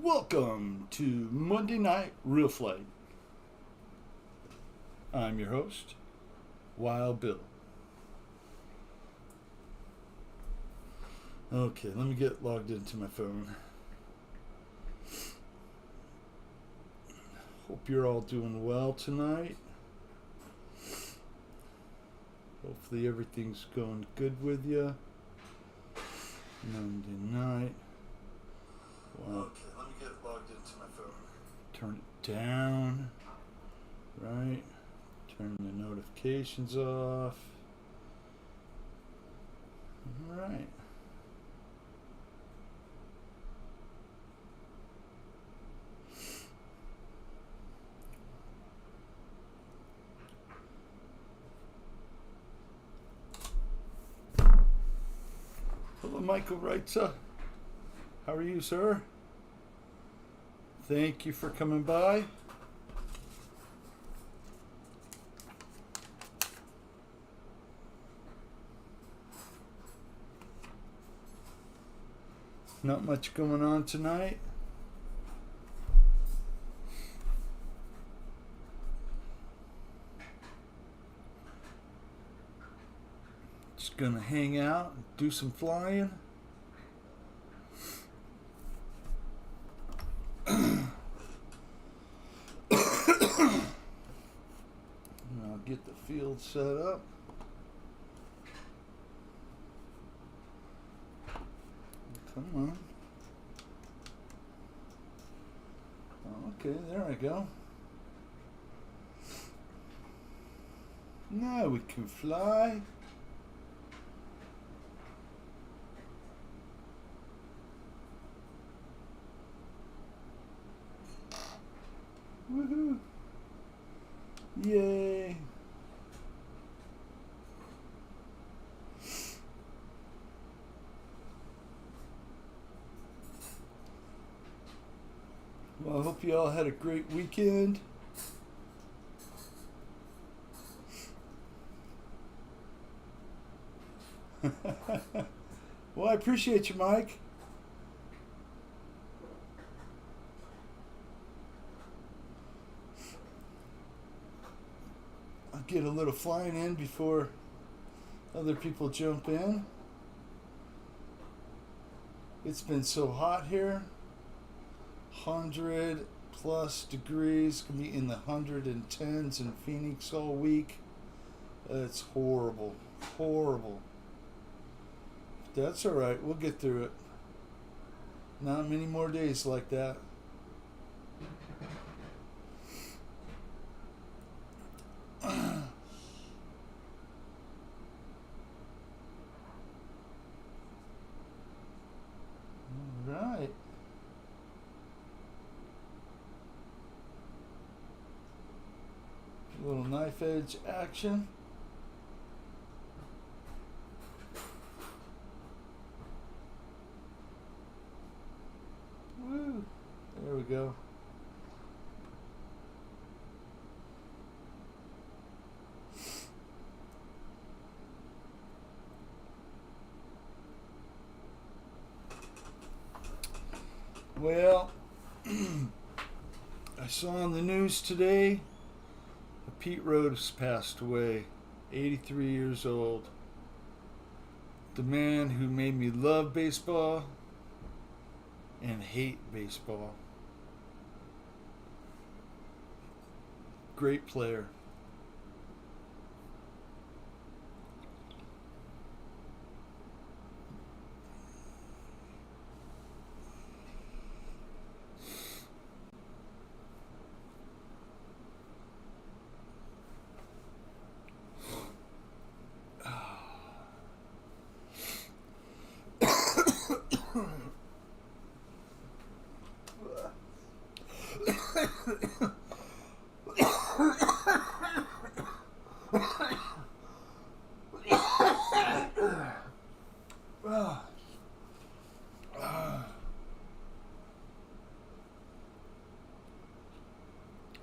Welcome to Monday Night Real Flight. I'm your host, Wild Bill. Okay, let me get logged into my phone. Hope you're all doing well tonight. Hopefully everything's going good with you. Monday night. Well, okay, let me get logged into my phone. Turn it down. Right. Turn the notifications off. Alright. Hello, Michael Reitza. How are you, sir? Thank you for coming by. Not much going on tonight. Just gonna hang out and do some flying. And I'll get the field set up. Come on. Okay, there I go. Now we can fly. Woohoo! Yay! Well, I hope you all had a great weekend. Well, I appreciate you, Mike. I'll get a little flying in before other people jump in. It's been so hot here. 100 plus degrees. Gonna be in the 110s in Phoenix all week. It's horrible. Horrible. That's alright. We'll get through it. Not many more days like that. Alright. A little knife edge action. Woo! There we go. Well, I saw on the news today that Pete Rose passed away, 83 years old. The man who made me love baseball and hate baseball. Great player.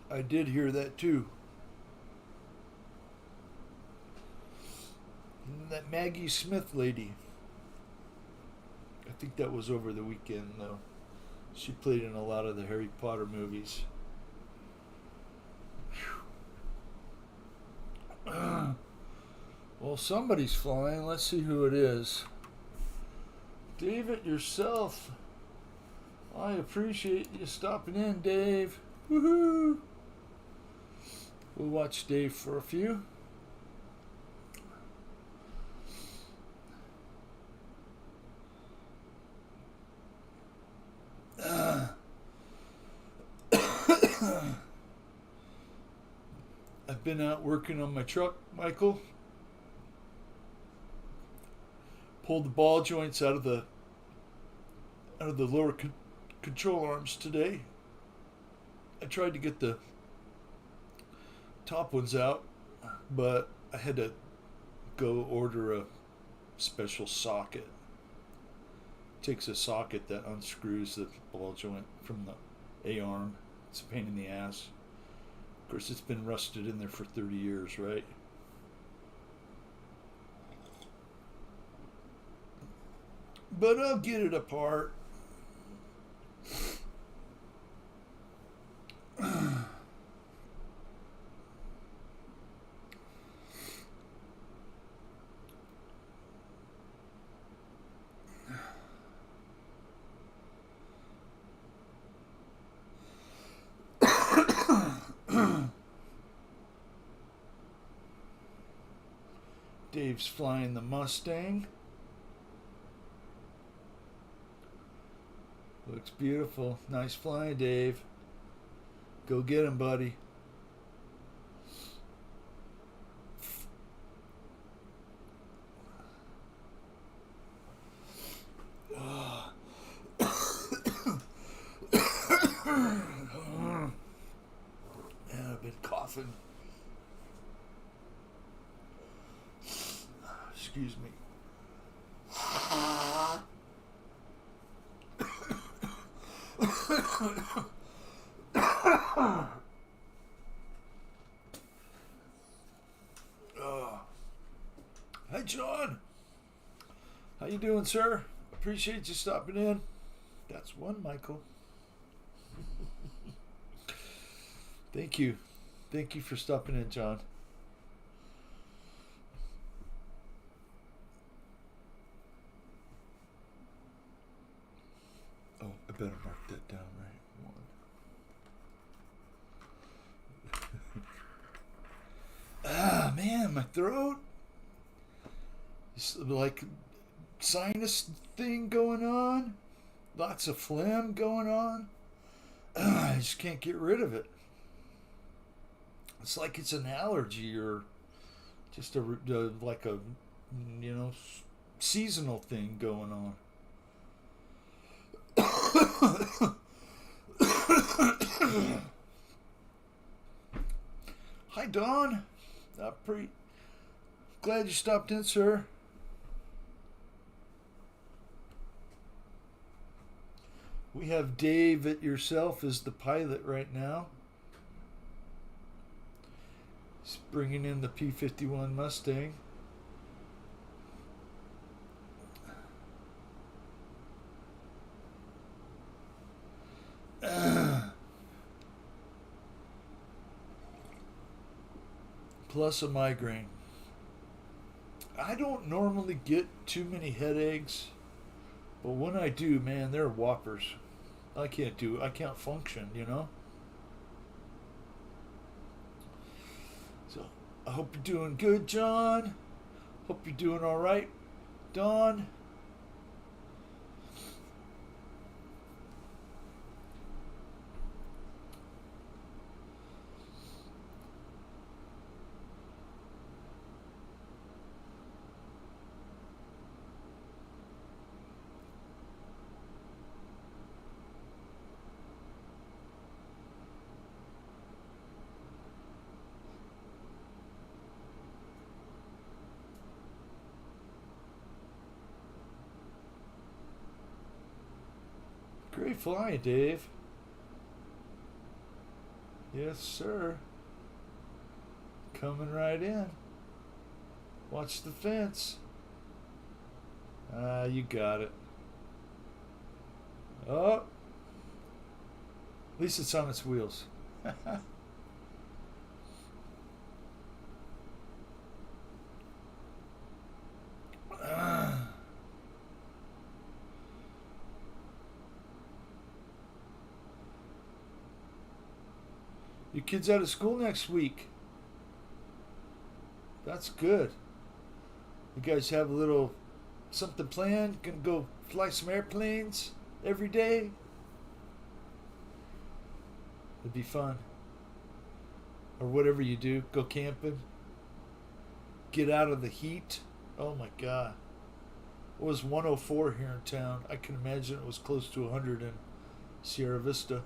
I did hear that too. That Maggie Smith lady. I think that was over the weekend though. She played in a lot of the Harry Potter movies. Well, somebody's flying. Let's see who it is. David, yourself. I appreciate you stopping in, Dave. Woohoo! We'll watch Dave for a few. I've been out working on my truck, Michael. Pulled the ball joints out of the lower control arms today. I tried to get the top ones out, but I had to go order a special socket. It takes a socket that unscrews the ball joint from the A-arm. It's a pain in the ass. Of course, it's been rusted in there for 30 years, right? But I'll get it apart. Dave's flying the Mustang. Looks beautiful. Nice flying, Dave. Go get him, buddy. Man, I've been coughing. Excuse me. Hi, John. How you doing, sir? Appreciate you stopping in. That's one, Michael. Thank you. Thank you for stopping in, John. Oh, I better mark that down, right? Ah, man, my throat. It's like sinus thing going on. Lots of phlegm going on. I just can't get rid of it. It's like it's an allergy or just like a seasonal thing going on. Hi, Don. Pretty glad you stopped in, sir. We have Dave at yourself as the pilot right now. He's bringing in the P-51 Mustang. Plus a migraine. I don't normally get too many headaches, but when I do, man, they're whoppers. I can't function, So, I hope you're doing good, John. Hope you're doing all right, Dawn. Great flying, Dave. Yes, sir. Coming right in. Watch the fence. You got it. Oh, At least it's on its wheels. Your kid's out of school next week. That's good. You guys have a little something planned? Gonna go fly some airplanes every day? It'd be fun. Or whatever you do. Go camping. Get out of the heat. Oh my God. It was 104 here in town. I can imagine it was close to 100 in Sierra Vista.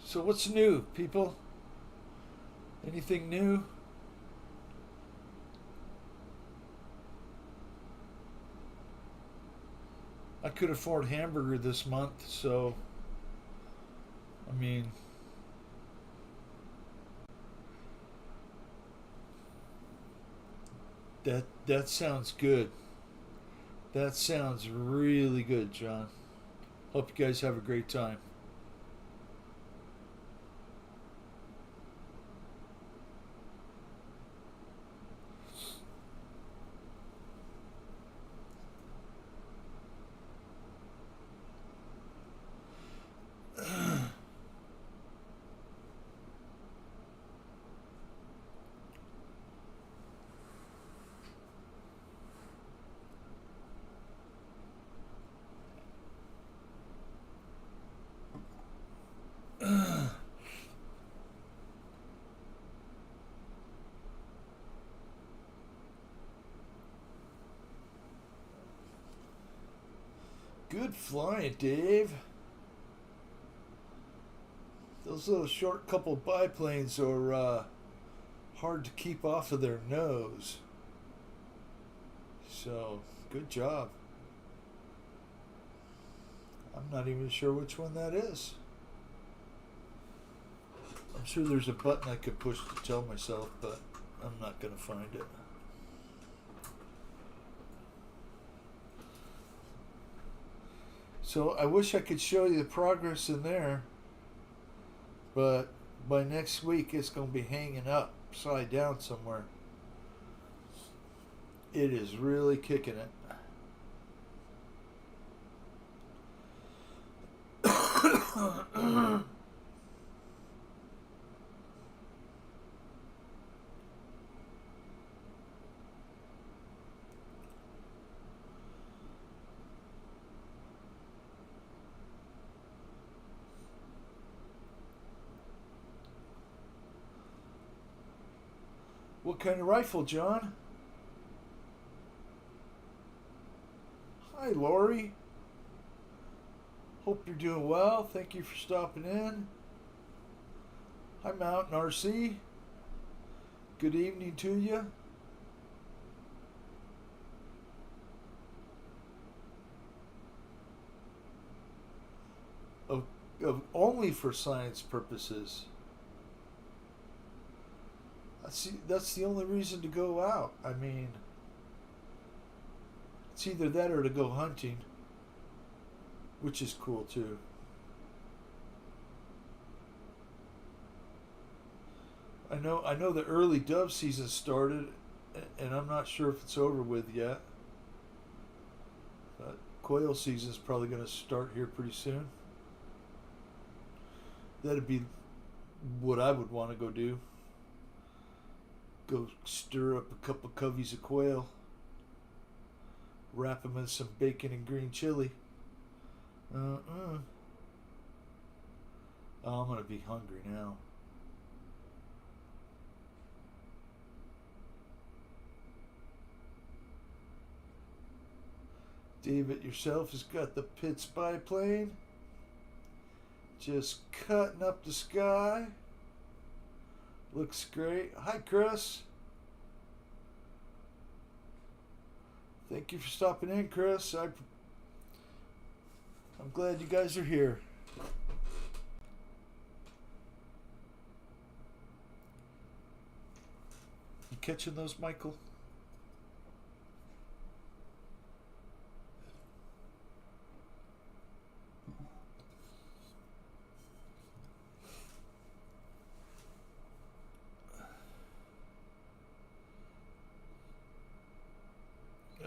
So what's new, people? Anything new? I could afford hamburger this month, so I mean, that sounds good. That sounds really good, John. Hope you guys have a great time. Good flying, Dave. Those little short couple biplanes are hard to keep off of their nose. So, good job. I'm not even sure which one that is. I'm sure there's a button I could push to tell myself, but I'm not going to find it. So I wish I could show you the progress in there, but by next week it's going to be hanging upside down somewhere. It is really kicking it. What kind of rifle, John? Hi, Lori. Hope you're doing well. Thank you for stopping in. Hi, Mountain RC. Good evening to you. Of only for science purposes. That's the only reason to go out. I mean, it's either that or to go hunting, which is cool too. I know the early dove season started, and I'm not sure if it's over with yet. But quail season is probably going to start here pretty soon. That'd be what I would want to go do. Go stir up a couple coveys of quail, wrap them in some bacon and green chili. Oh, I'm gonna be hungry now. David yourself has got the Pitts biplane. Just cutting up the sky. Looks great. Hi, Chris. Thank you for stopping in, Chris. I'm glad you guys are here. You catching those, Michael?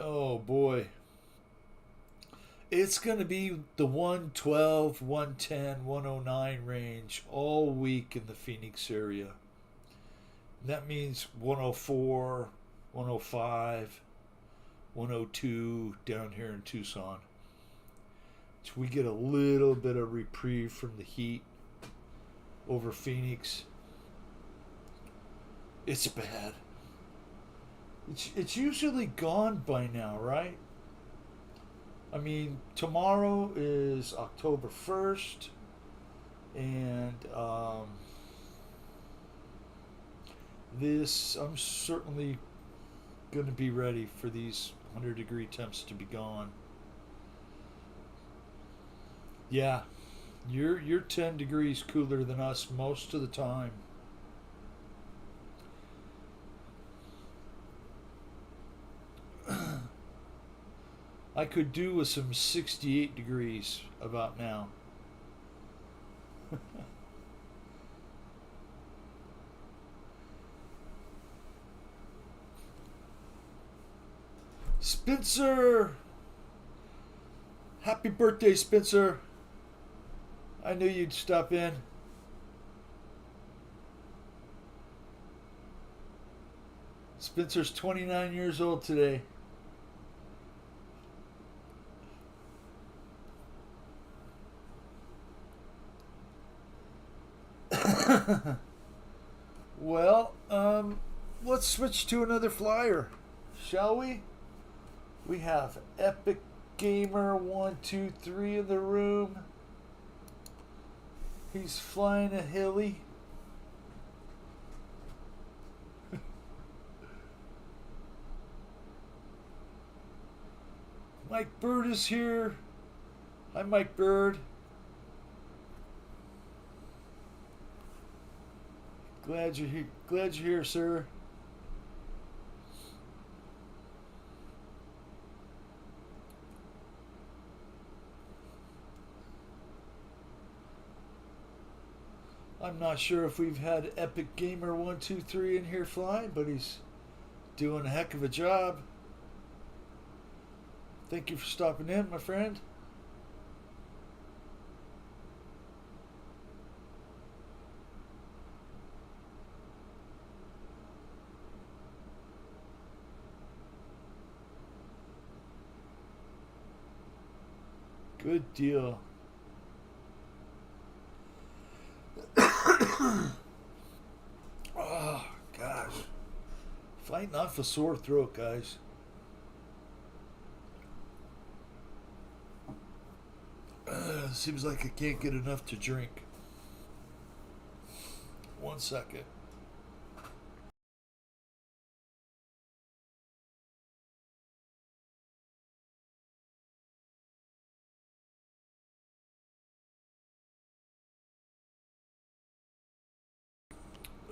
Oh boy. It's going to be the 112, 110, 109 range all week in the Phoenix area. That means 104, 105, 102 down here in Tucson. So we get a little bit of reprieve from the heat over Phoenix. It's bad. It's usually gone by now, right? I mean, tomorrow is October 1st, and I'm certainly going to be ready for these 100-degree temps to be gone. Yeah, you're 10 degrees cooler than us most of the time. I could do with some 68 degrees about now. Spencer! Happy birthday, Spencer! I knew you'd stop in. Spencer's 29 years old today. Well, let's switch to another flyer, shall we? We have Epic Gamer 123 in the room. He's flying a hilly. Mike Bird is here. Hi, Mike Bird. Glad you're here. Glad you're here, sir. I'm not sure if we've had Epic Gamer 123 in here flying, but he's doing a heck of a job. Thank you for stopping in, my friend. Good deal. Oh, gosh. Fighting off a sore throat, guys. Seems like I can't get enough to drink. 1 second.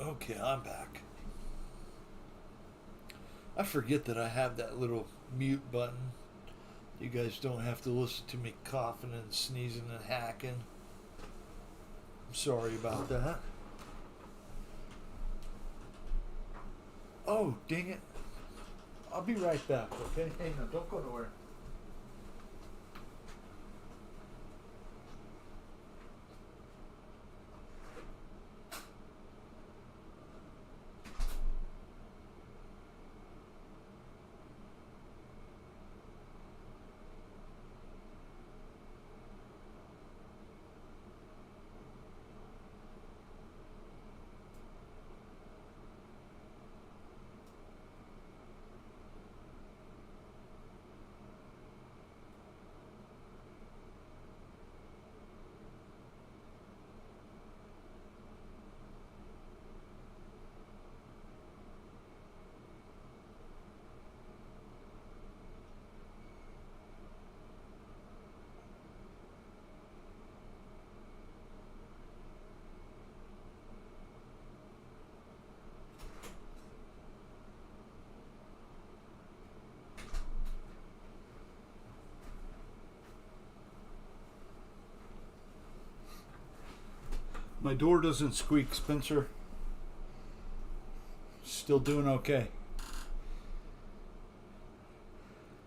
Okay, I'm back. I forget that I have that little mute button. You guys don't have to listen to me coughing and sneezing and hacking. I'm sorry about that. Oh, dang it. I'll be right back, okay? Hang on, don't go nowhere. My door doesn't squeak, Spencer. Still doing okay.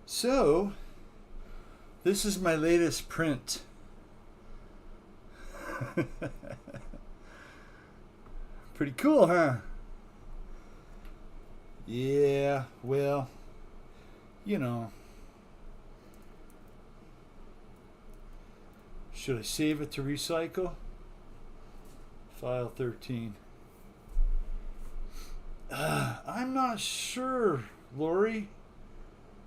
So, this is my latest print. Pretty cool, huh? Yeah, well, you know. Should I save it to recycle? File 13. I'm not sure, Lori.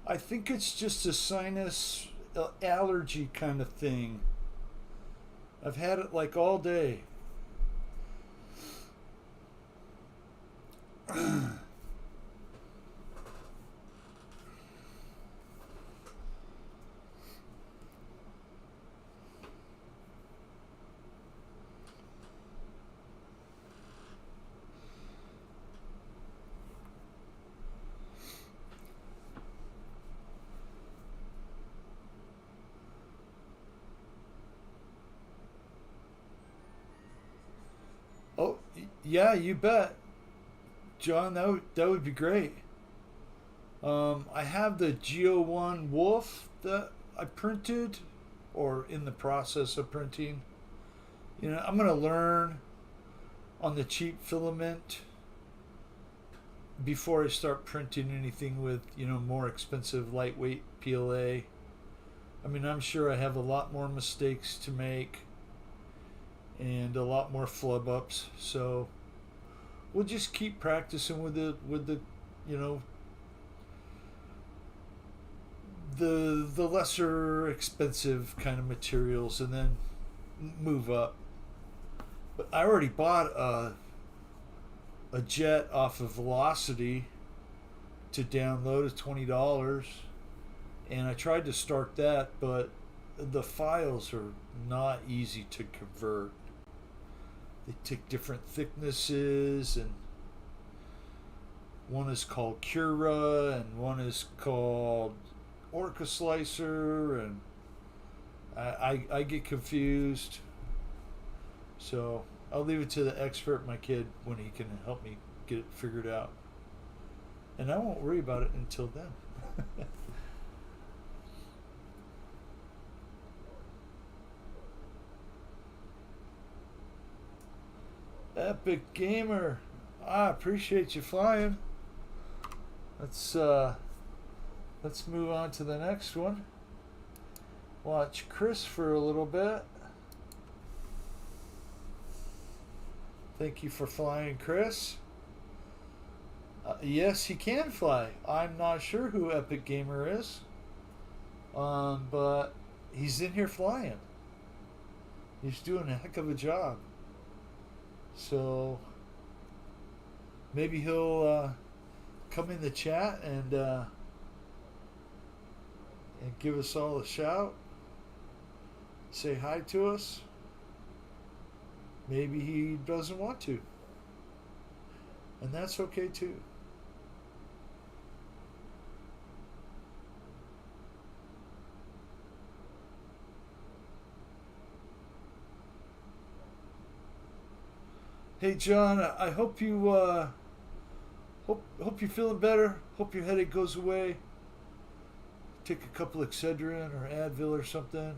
I think it's just a sinus allergy kind of thing. I've had it like all day. Oh, yeah, you bet. John, that would be great. I have the Geo One Wolf that I printed, or in the process of printing. You know, I'm gonna learn on the cheap filament before I start printing anything with more expensive lightweight PLA. I mean, I'm sure I have a lot more mistakes to make and a lot more flub ups. So we'll just keep practicing with the you know the lesser expensive kind of materials, and then move up. But I already bought a jet off of Velocity to download at $20, and I tried to start that, but the files are not easy to convert. They take different thicknesses, and one is called Cura and one is called Orca Slicer, and I get confused. So I'll leave it to the expert, my kid, when he can help me get it figured out. And I won't worry about it until then. Epic Gamer, I appreciate you flying. Let's move on to the next one. Watch Chris for a little bit. Thank you for flying, Chris. Yes, he can fly. I'm not sure who Epic Gamer is, but he's in here flying. He's doing a heck of a job. So maybe he'll come in the chat and give us all a shout. Say hi to us. Maybe he doesn't want to. And that's okay too. Hey John, I hope you hope you're feeling better. Hope your headache goes away. Take a couple Excedrin or Advil or something.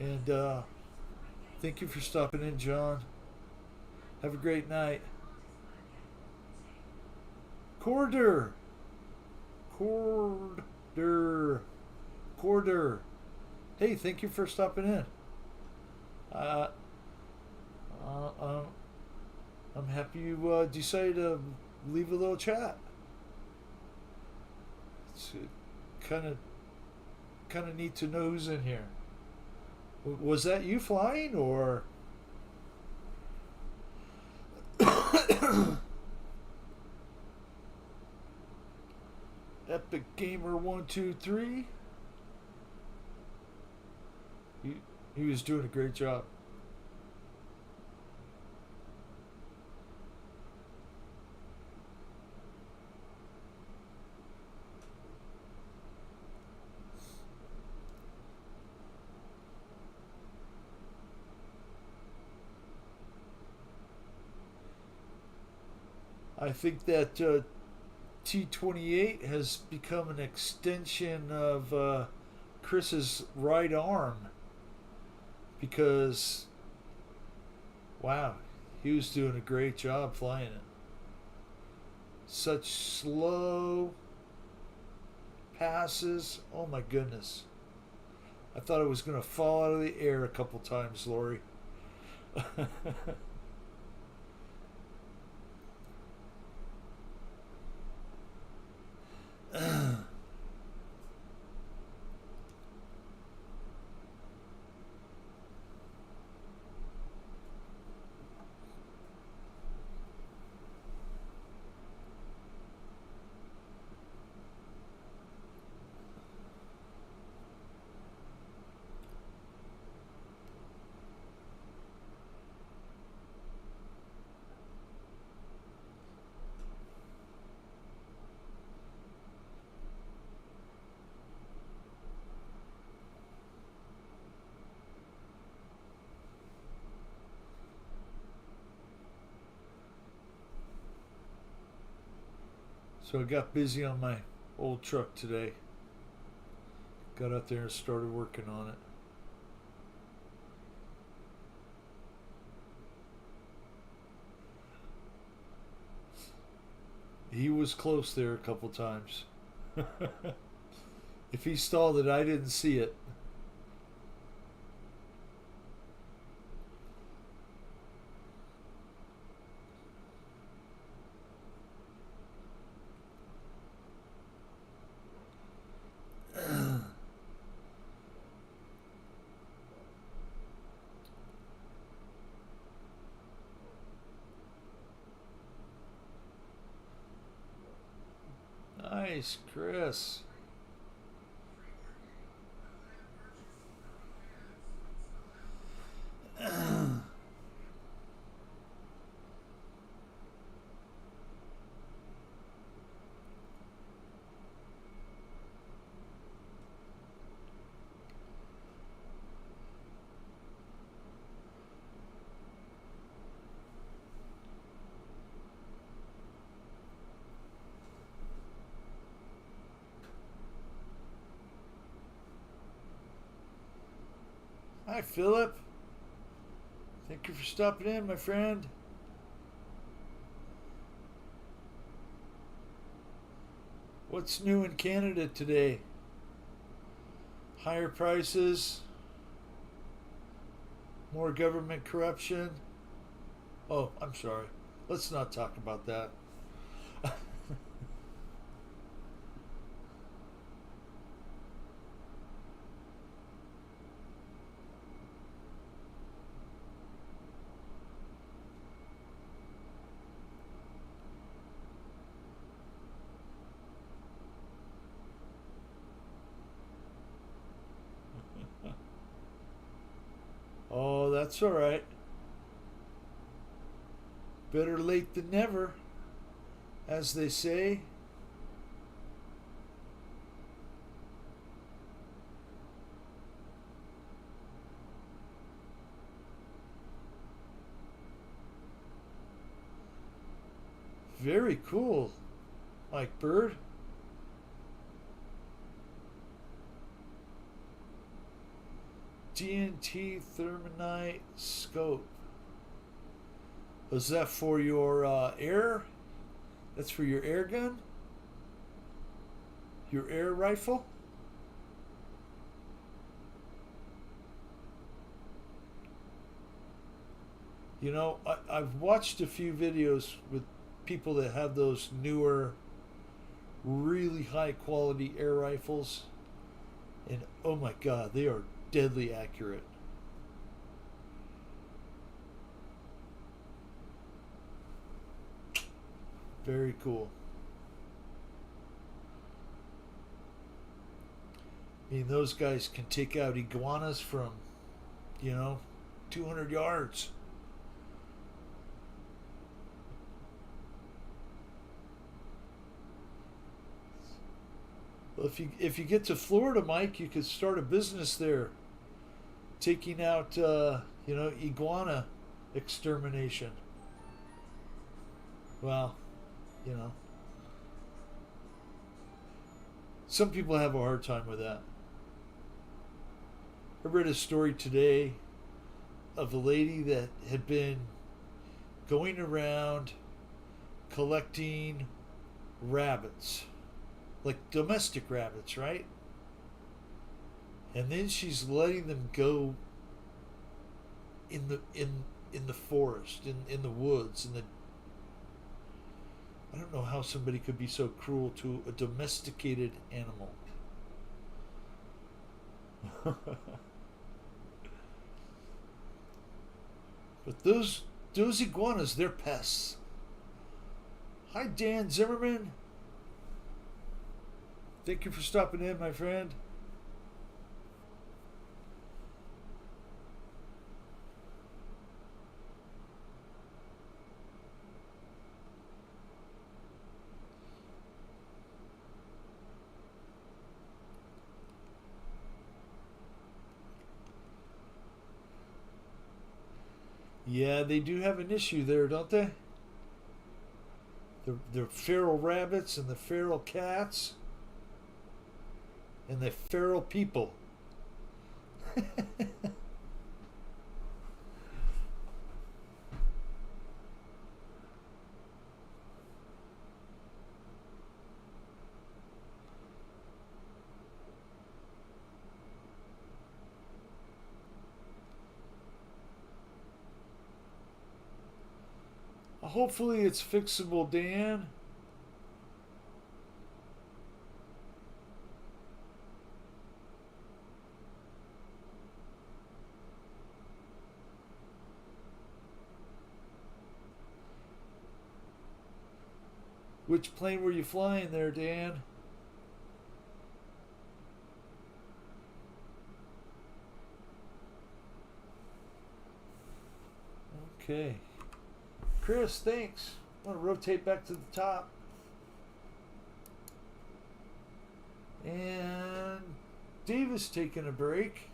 And thank you for stopping in, John. Have a great night. Corder. Hey, thank you for stopping in. Uh, I'm happy you decided to leave a little chat. It's kind of neat to know who's in here. Was that you flying, or? Epic Gamer 123. He was doing a great job. I think that T-28 has become an extension of Chris's right arm because, wow, he was doing a great job flying it. Such slow passes. Oh my goodness. I thought it was going to fall out of the air a couple times, Lori. So I got busy on my old truck today. Got out there and started working on it. He was close there a couple times. If he stalled it, I didn't see it. Nice, Chris. Hi, Philip. Thank you for stopping in, my friend. What's new in Canada today? Higher prices, more government corruption. Oh, I'm sorry. Let's not talk about that. Oh, that's all right. Better late than never, as they say. Very cool, Mike Bird. DNT Thermonite scope. Was that for your air? That's for your air gun? Your air rifle? You know, I've watched a few videos with people that have those newer, really high quality air rifles, and oh my god, they are deadly accurate. Very cool. I mean, those guys can take out iguanas from, you know, 200 yards. Well, if you get to Florida, Mike, you could start a business there, taking out you know, iguana extermination. Well, You know, some people have a hard time with that. I read a story today of a lady that had been going around collecting rabbits, like domestic rabbits, right? And then she's letting them go in the forest, in the woods, in the I don't know how somebody could be so cruel to a domesticated animal. But those iguanas, they're pests. Hi Dan Zimmerman. Thank you for stopping in, my friend. Yeah, they do have an issue there, don't they? The feral rabbits and the feral cats and the feral people. Hopefully it's fixable, Dan. Which plane were you flying there, Dan? Okay. Chris, thanks. I want to rotate back to the top. And Davis taking a break.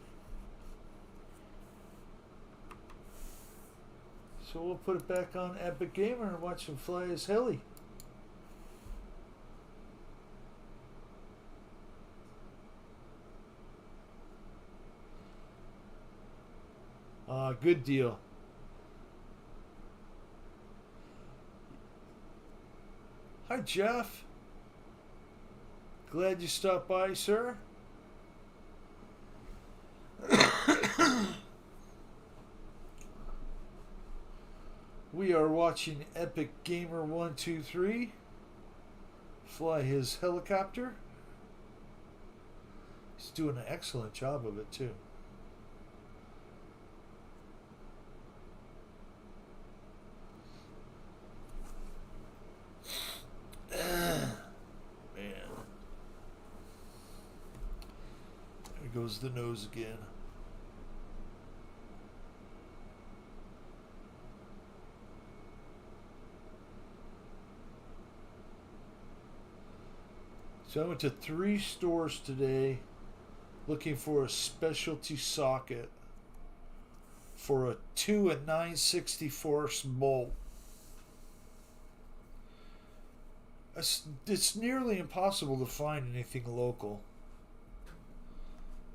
So we'll put it back on Epic Gamer and watch him fly his heli. Good deal. Hi, Jeff. Glad you stopped by, sir. We are watching Epic Gamer 123 fly his helicopter. He's doing an excellent job of it, too. Man. There goes the nose again. So I went to 3 stores today looking for a specialty socket for a 2 and 9/64 bolt. It's nearly impossible to find anything local.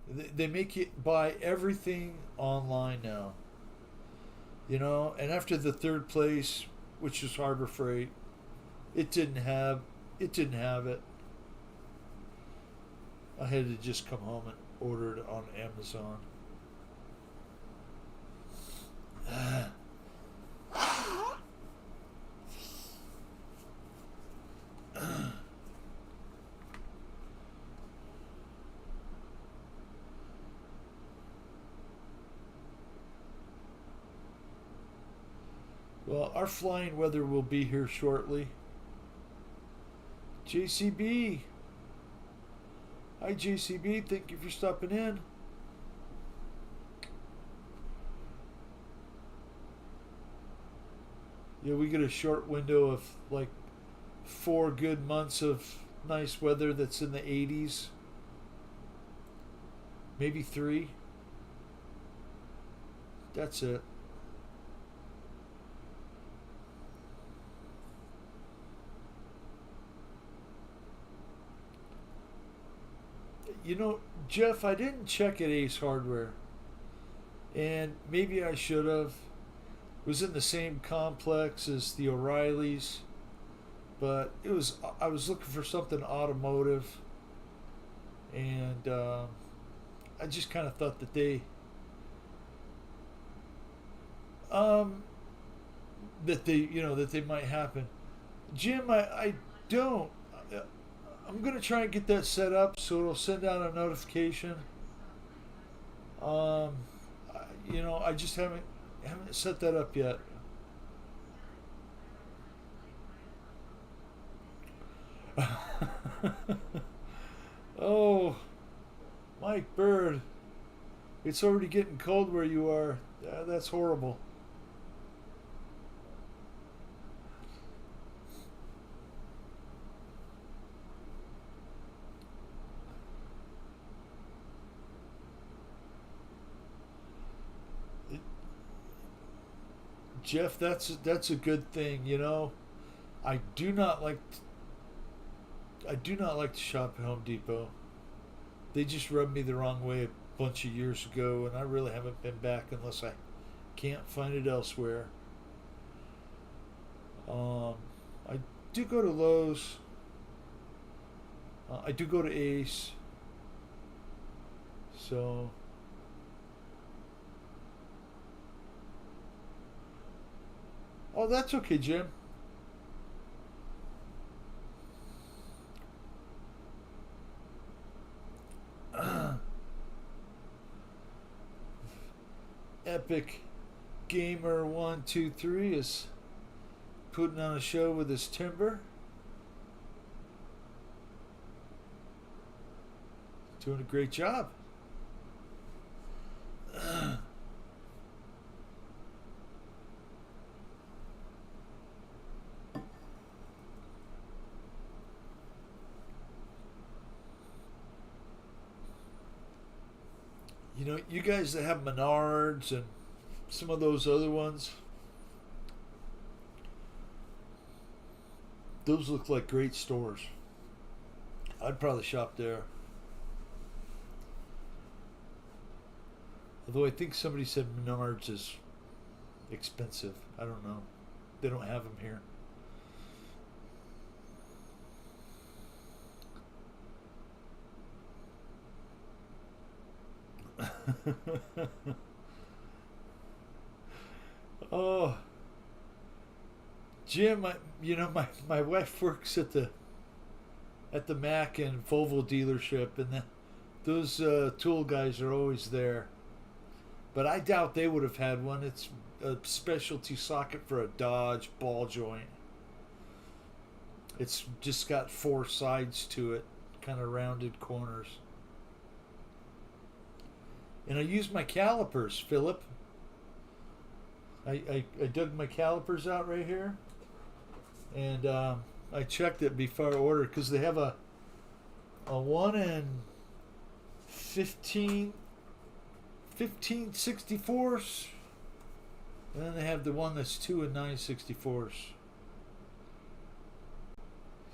They make you buy everything online now. You know, and after the third place, which is Harbor Freight, it didn't have it. I had to just come home and order it on Amazon. Well, our flying weather will be here shortly. JCB. Hi, JCB. Thank you for stopping in. Yeah, we get a short window of like 4 good months of nice weather that's in the 80s. Maybe 3. That's it. You know, Jeff, I didn't check at Ace Hardware, and maybe I should have. It was in the same complex as the O'Reillys, but it was I was looking for something automotive, and I just kind of thought that um, that they might happen. Jim, I don't. uh, I'm gonna try and get that set up so it'll send out a notification. Um, I just haven't set that up yet. Oh, Mike Bird, it's already getting cold where you are. That's horrible. Jeff, that's a good thing. I do not like I do not like to shop at Home Depot. They just rubbed me the wrong way a bunch of years ago, and I really haven't been back unless I can't find it elsewhere. Um, I do go to Lowe's. I do go to Ace. So, oh, that's okay, Jim. Epic Gamer 123 is putting on a show with his timber, doing a great job. You guys that have Menards and some of those other ones, those look like great stores. I'd probably shop there. Although I think somebody said Menards is expensive. I don't know. They don't have them here. Oh, Jim, my wife works at the Mac and Volvo dealership, and those tool guys are always there. But I doubt they would have had one. It's a specialty socket for a Dodge ball joint. It's just got four sides to it, kind of rounded corners. And I use my calipers, Philip. I dug my calipers out right here, and I checked it before I ordered because they have a 1 and 15/64, and then they have the one that's 2 and 9/64.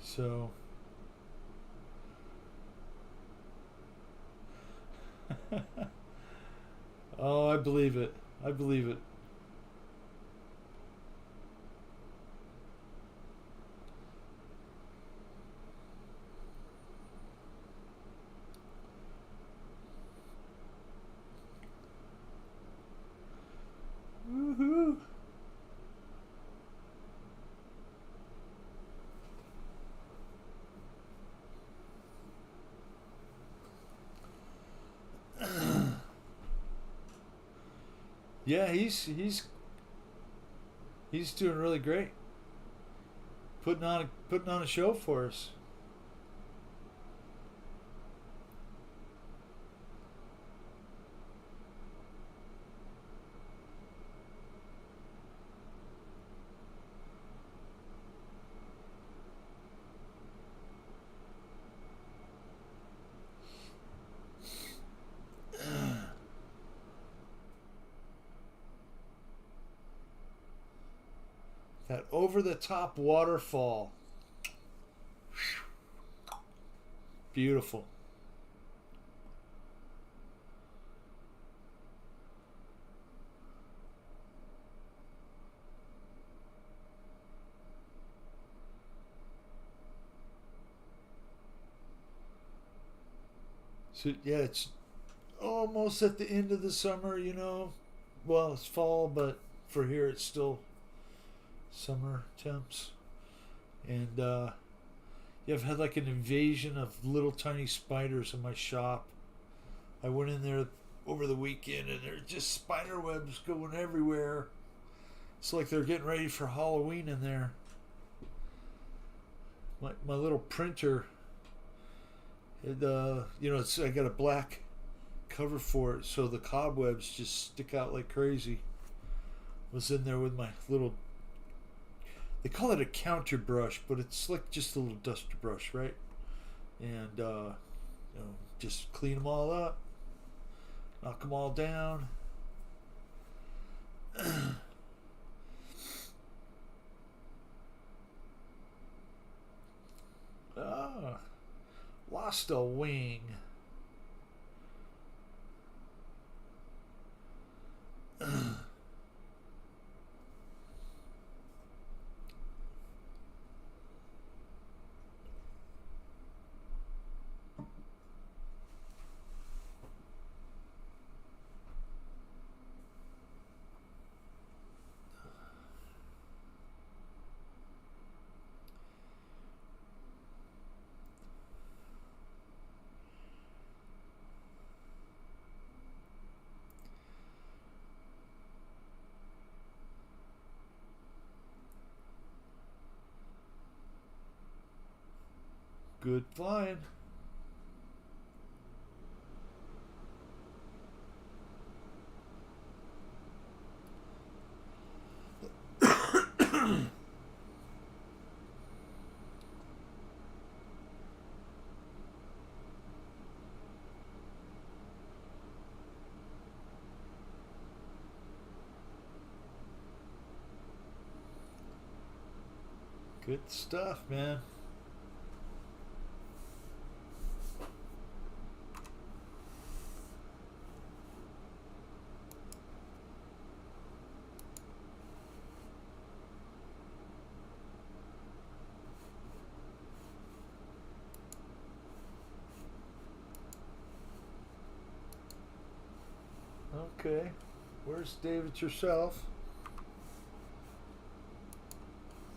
So, oh, I believe it. I believe it. Woohoo! Yeah, he's doing really great. Putting on a show for us. That over the top waterfall. Beautiful. So yeah, it's almost at the end of the summer, you know. Well, it's fall, but for here it's still summer temps. And yeah, I've had like an invasion of little tiny spiders in my shop. I went in there over the weekend and there's just spider webs going everywhere. It's like they're getting ready for Halloween in there. My little printer, it, you know, I got a black cover for it, so the cobwebs just stick out like crazy. Was in there with my little, they call it a counter brush, but it's like just a little duster brush, right? And you know, just clean them all up, knock them all down. Ah, lost a wing. Good flying. Good stuff, man. Okay. Where's David yourself?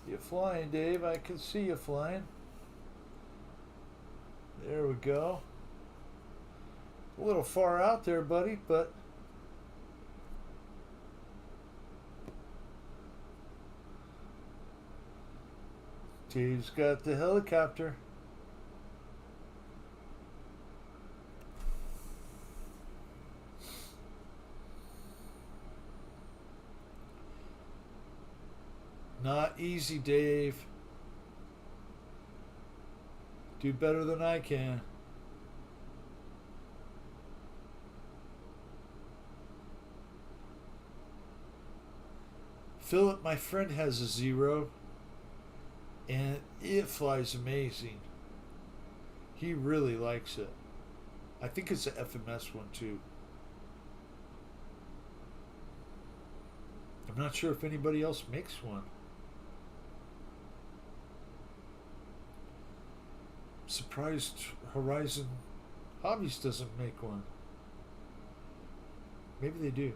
You flying, Dave? I can see you flying. There we go. A little far out there, buddy, but Dave's got the helicopter. Not easy, Dave. Do better than I can. Philip, my friend, has a Zero, and it flies amazing. He really likes it. I think it's an FMS one too. I'm not sure if anybody else makes one. Surprised Horizon Hobbies doesn't make one. Maybe they do.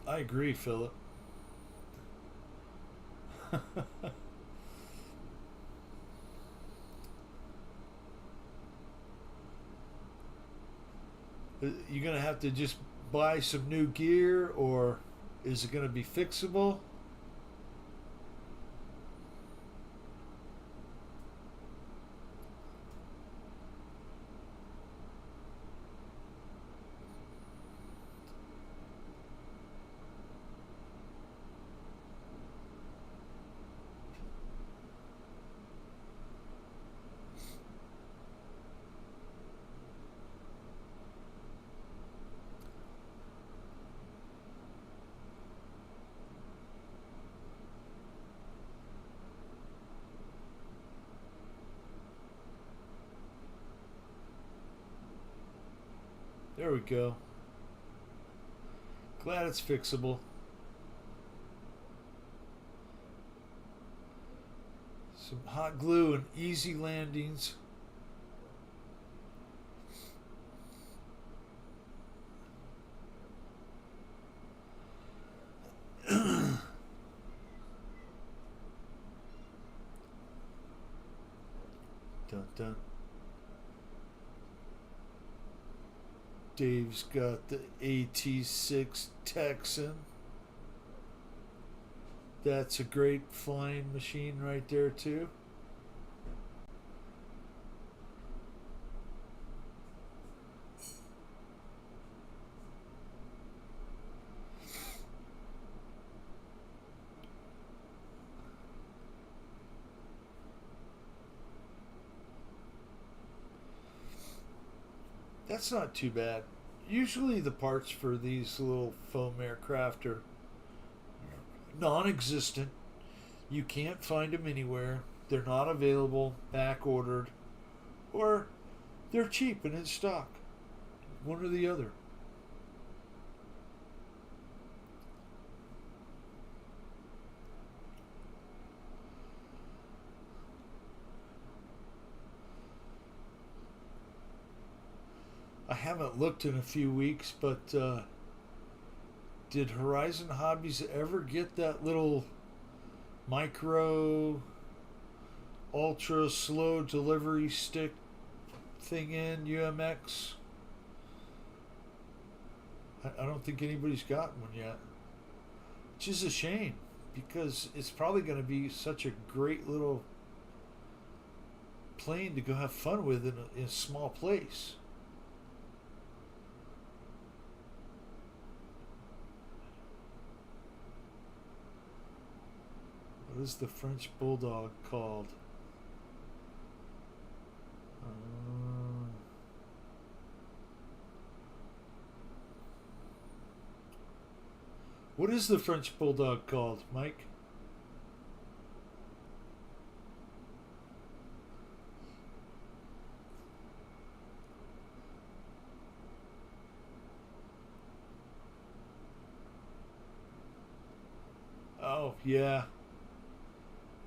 I agree, Philip. You're gonna have to just buy some new gear, or is it gonna be fixable? There we go. Glad it's fixable. Some hot glue and easy landings. Dun dun. Dave's got the AT6 Texan. That's a great flying machine right there too. That's not too bad. Usually the parts for these little foam aircraft are non-existent. You can't find them anywhere. They're not available, back ordered, or they're cheap and in stock. One or the other. I haven't looked in a few weeks, but did Horizon Hobbies ever get that little micro ultra slow delivery stick thing in UMX? I don't think anybody's got one yet, which is a shame because it's probably going to be such a great little plane to go have fun with in a small place. What is the French Bulldog called? What is the French Bulldog called, Mike? Oh, yeah.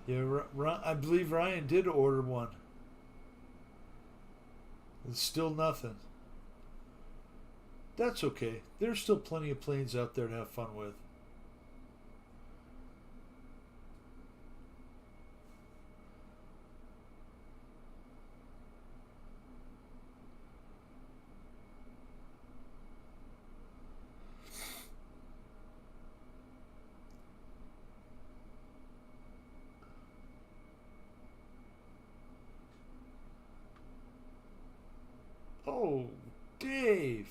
Yeah, I believe Ryan did order one. It's still nothing. That's okay. There's still plenty of planes out there to have fun with. Oh, Dave.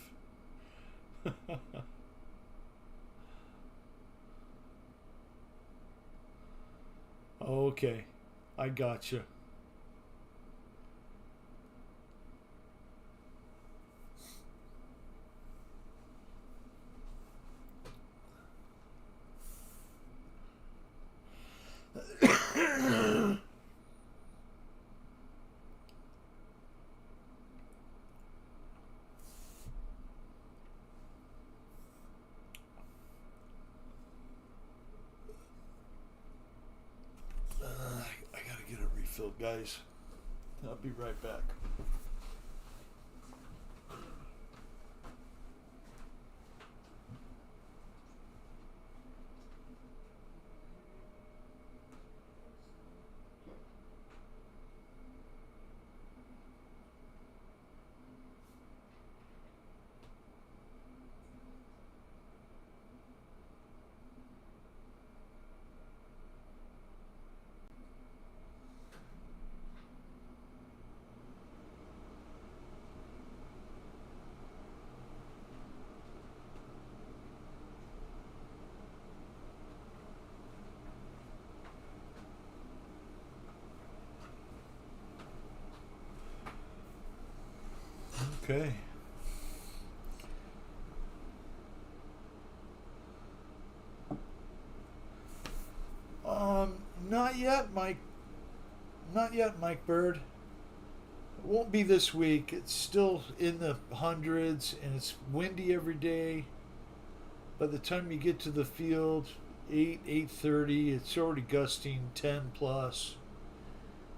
Okay, I gotcha. I gotta get it refilled, guys. I'll be right back. Okay. Not yet, Mike. Not yet, Mike Bird. It won't be this week. It's still in the hundreds and it's windy every day. By the time you get to the field, 8:30, it's already gusting 10 plus,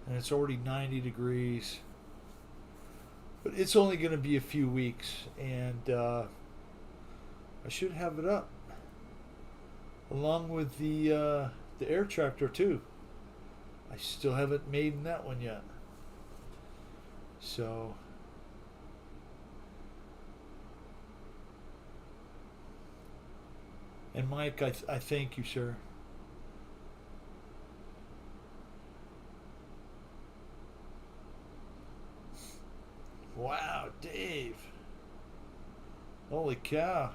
and it's already 90 degrees. But it's only going to be a few weeks, and I should have it up along with the air tractor too. I still haven't made that one yet. So and Mike, I thank you, sir. Wow, Dave. Holy cow.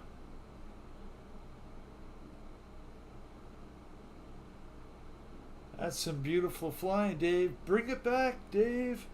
That's some beautiful flying, Dave. Bring it back, Dave.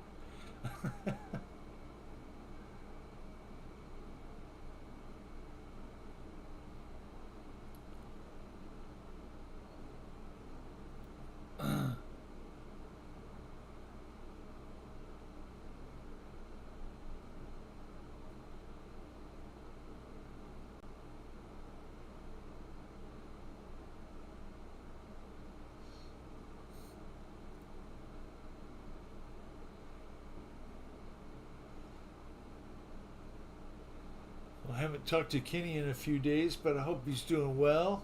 I haven't talked to Kenny in a few days, but I hope he's doing well.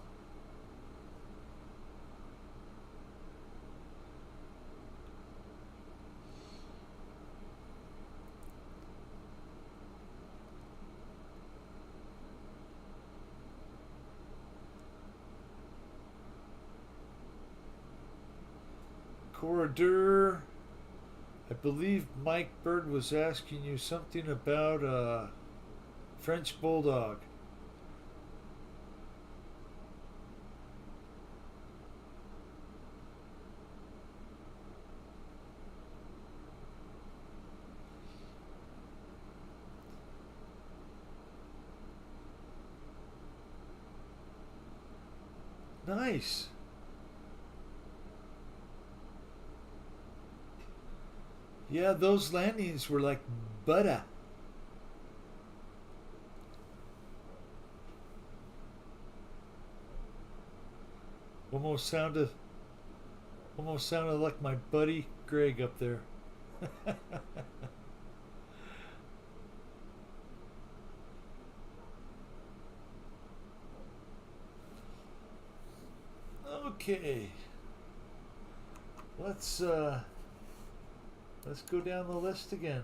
Corridor. I believe Mike Bird was asking you something about French Bulldog. Nice. Yeah, those landings were like butter. Almost sounded like my buddy Greg up there. Okay. Let's go down the list again.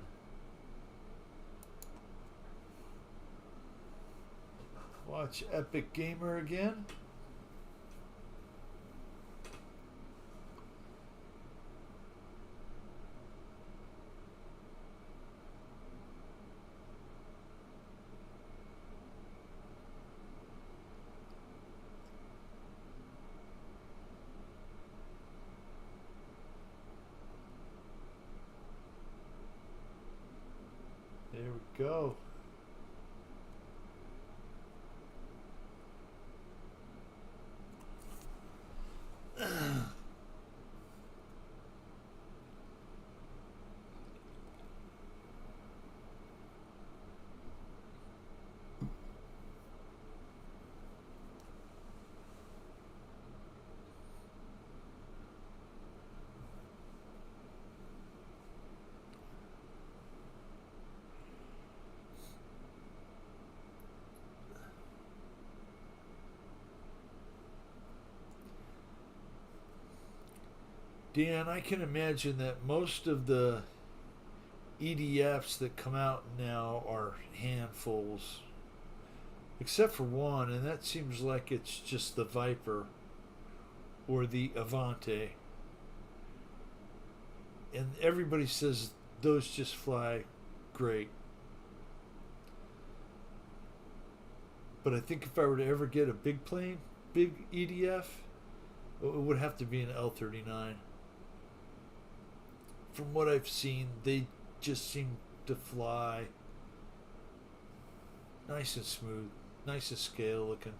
Watch Epic Gamer again. There we go. Dan, I can imagine that most of the EDFs that come out now are handfuls, except for one, and that seems like it's just the Viper or the Avante. And everybody says those just fly great. But I think if I were to ever get a big plane, big EDF, it would have to be an L-39. From what I've seen, they just seem to fly nice and smooth, nice and scale looking.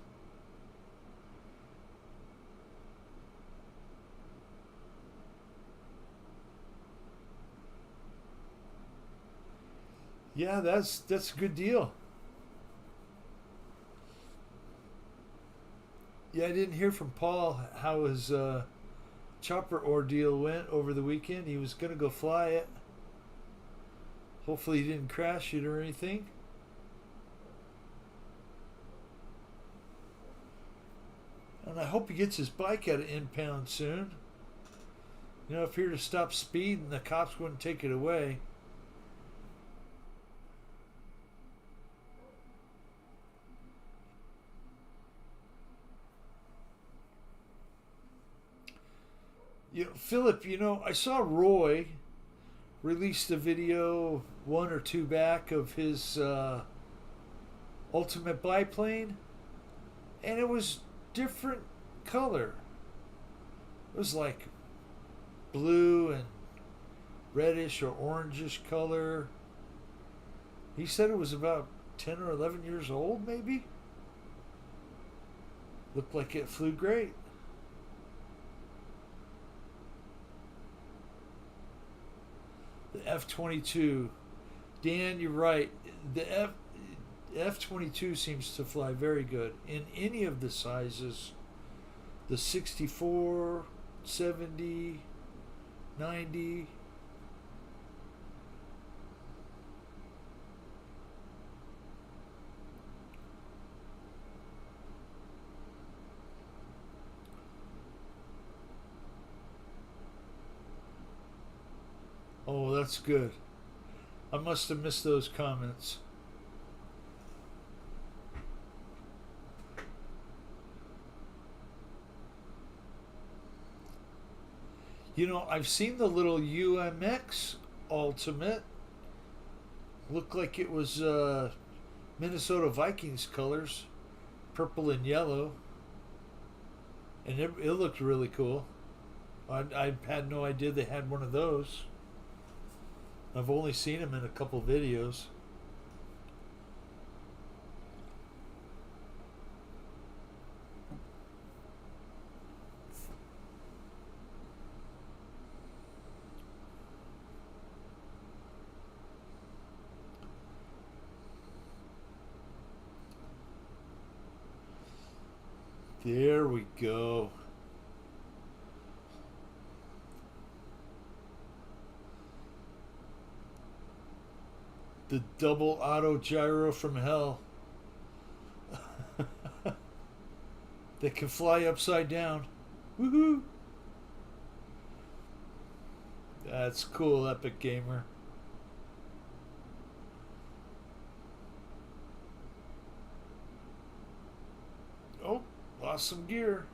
Yeah, that's a good deal. Yeah, I didn't hear from Paul how his chopper ordeal went over the weekend. He was gonna go fly it. Hopefully, he didn't crash it or anything. And I hope he gets his bike out of impound soon. You know, if he were to stop speeding, the cops wouldn't take it away. You know, Philip, you know, I saw Roy released a video one or two back of his ultimate biplane, and it was different color. It was like blue and reddish or orangish color. He said it was about 10 or 11 years old, maybe. Looked like it flew great. The F-22. Dan, you're right. The F-22 seems to fly very good in any of the sizes. The 64, 70, 90. Oh, that's good. I must have missed those comments. You know, I've seen the little UMX Ultimate. Looked like it was Minnesota Vikings colors, purple and yellow. And it looked really cool. I had no idea they had one of those. I've only seen them in a couple videos. There we go. The double auto gyro from hell. That can fly upside down. Woohoo! That's cool, Epic Gamer. Oh, lost some gear.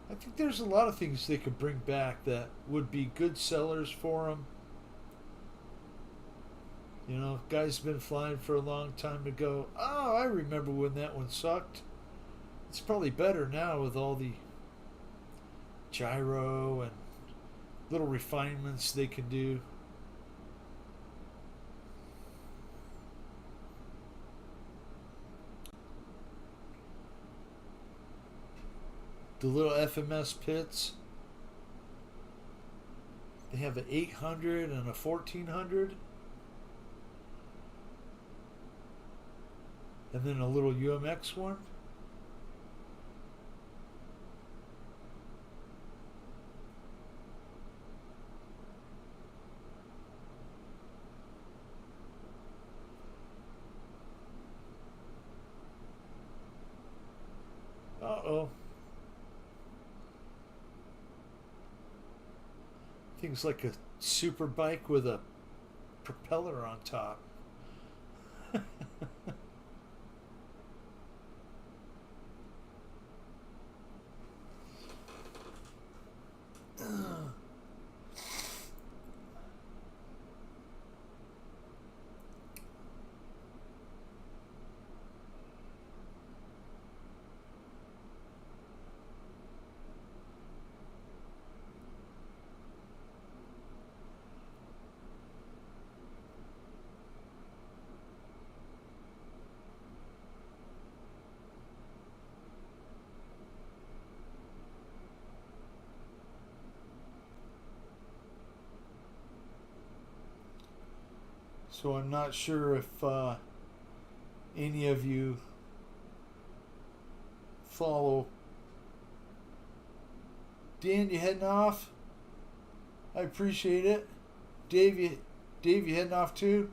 I think there's a lot of things they could bring back that would be good sellers for them. You know, guys been flying for a long time to go, oh, I remember when that one sucked. It's probably better now with all the gyro and little refinements they can do. The little FMS pits. They have an 800 and a 1400. And then a little UMX one. Uh-oh. Things like a super bike with a propeller on top. So I'm not sure if any of you follow. Dan, you heading off? I appreciate it. Dave, you heading off too?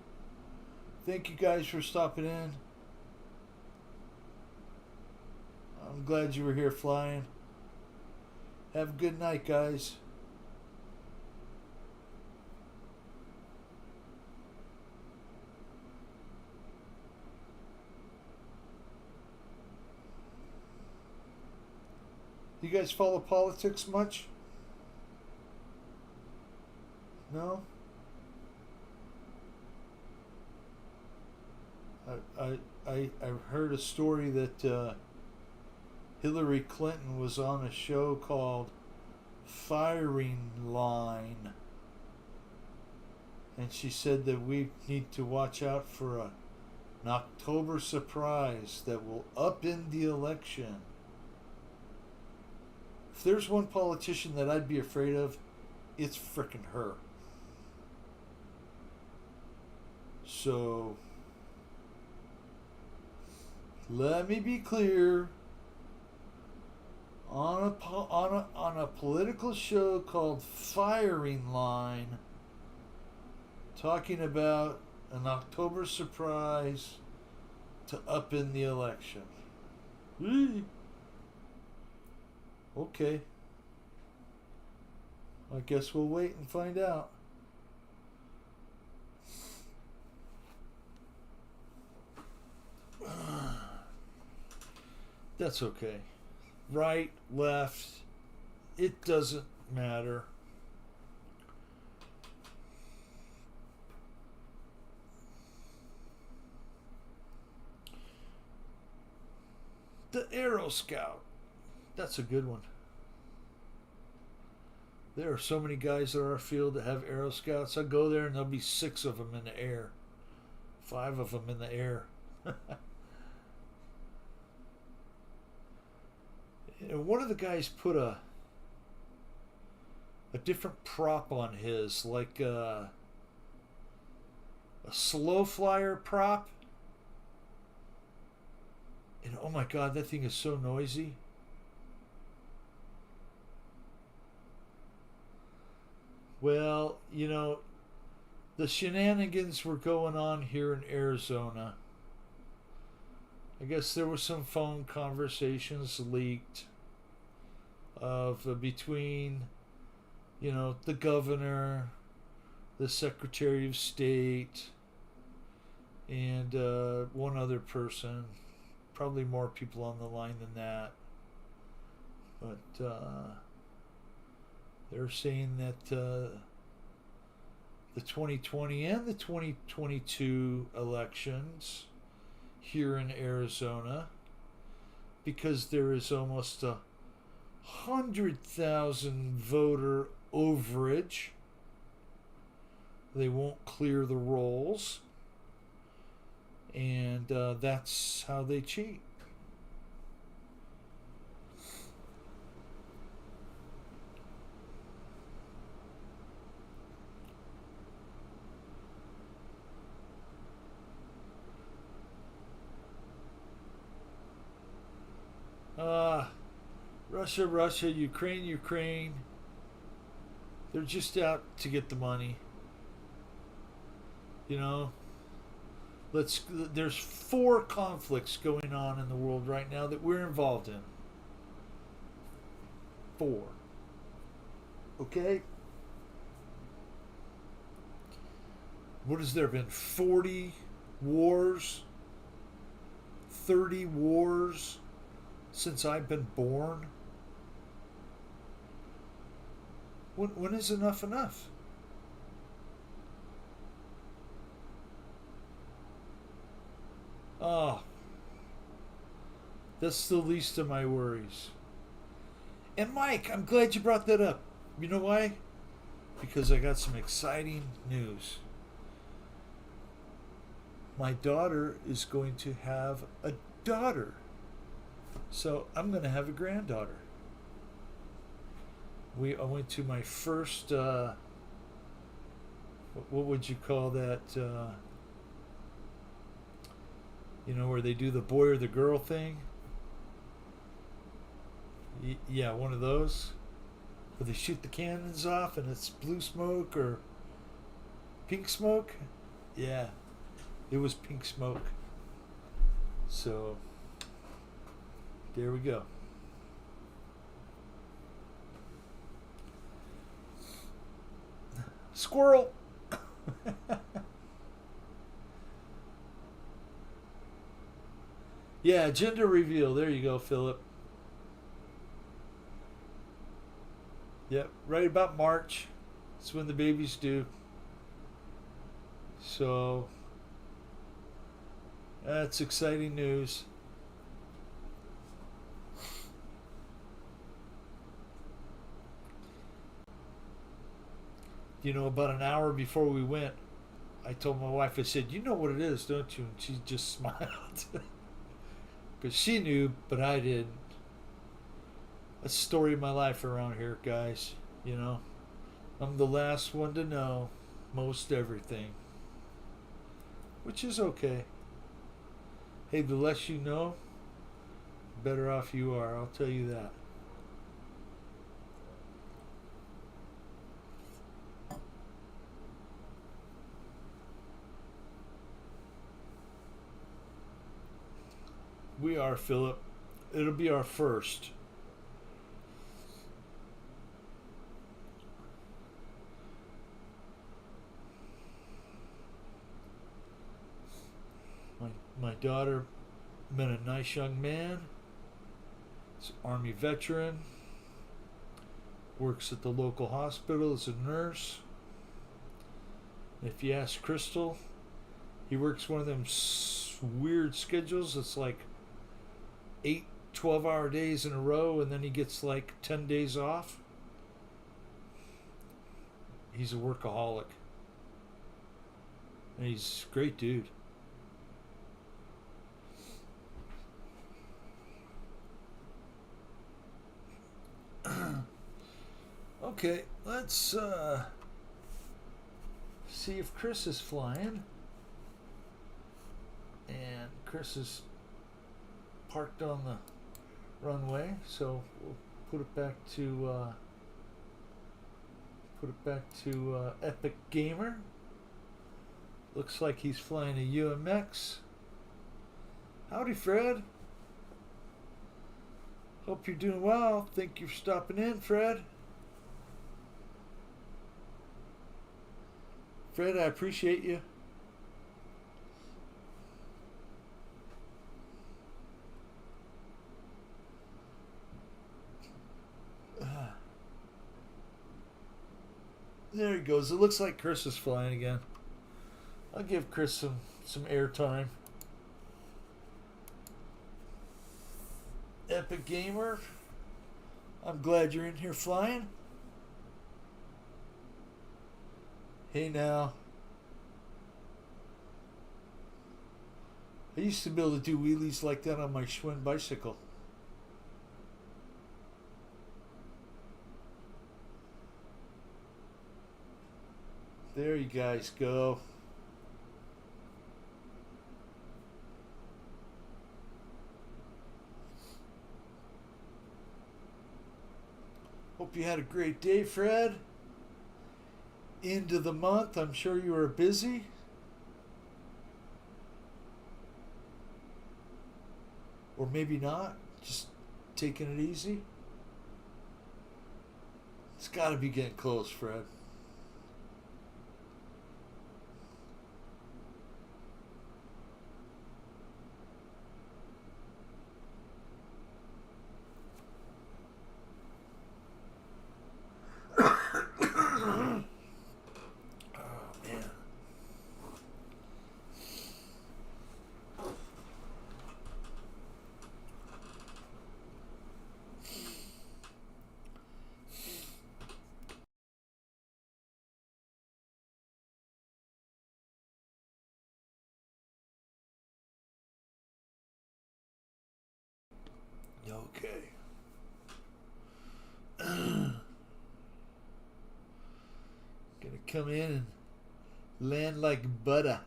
Thank you guys for stopping in. I'm glad you were here flying. Have a good night, guys. You guys follow politics much? No? I heard a story that Hillary Clinton was on a show called Firing Line. And she said that we need to watch out for an October surprise that will upend the election. If there's one politician that I'd be afraid of, it's frickin' her. So, let me be clear. On a political show called Firing Line, talking about an October surprise to upend the election. Whee! Okay. I guess we'll wait and find out. That's okay. Right, left, it doesn't matter. The Aero Scout. That's a good one. There are so many guys at our field that have Aero Scouts. I go there and there'll be 6 of them in the air. 5 of them in the air. One of the guys put a different prop on his, like a slow flyer prop. And oh my God, that thing is so noisy. Well, you know, the shenanigans were going on here in Arizona. I guess there were some phone conversations leaked of between, you know, the governor, the Secretary of State, and one other person. Probably more people on the line than that. But they're saying that the 2020 and the 2022 elections here in Arizona, because there is almost 100,000 voter overage, they won't clear the rolls, and that's how they cheat. Russia, Ukraine. They're just out to get the money. You know, there's 4 conflicts going on in the world right now that we're involved in. 4. Okay? What has there been? 40 wars? 30 wars since I've been born? When is enough enough? Oh, that's the least of my worries. And Mike, I'm glad you brought that up. You know why? Because I got some exciting news. My daughter is going to have a daughter. So I'm going to have a granddaughter. I went to my first, what would you call that? You know, where they do the boy or the girl thing. Yeah, one of those. Where they shoot the cannons off and it's blue smoke or pink smoke. Yeah, it was pink smoke. So, there we go. Squirrel! Yeah, gender reveal. There you go, Philip. Yep, right about March. That's when the babies do. So, that's exciting news. You know, about an hour before we went, I told my wife, I said, "You know what it is, don't you?" And she just smiled. Because she knew, but I didn't. That's the story of my life around here, guys. You know, I'm the last one to know most everything, which is okay. Hey, the less you know, the better off you are. I'll tell you that. We are, Philip. It'll be our first. My daughter met a nice young man. He's an Army veteran. Works at the local hospital as a nurse. If you ask Crystal, he works one of them weird schedules. It's like 8 12-hour days in a row, and then he gets like 10 days off. He's a workaholic. And he's a great dude. Okay, let's see if Chris is flying. And Chris is parked on the runway, so we'll put it back to Epic Gamer. Looks like he's flying a UMX. Howdy, Fred. Hope you're doing well. Thank you for stopping in, Fred. Fred, I appreciate you. There he goes. It looks like Chris is flying again. I'll give Chris some airtime. Epic Gamer, I'm glad you're in here flying. Hey now. I used to be able to do wheelies like that on my Schwinn bicycle. There you guys go. Hope you had a great day, Fred. End of the month. I'm sure you were busy. Or maybe not. Just taking it easy. It's got to be getting close, Fred. Okay. Gonna come in and land like butter.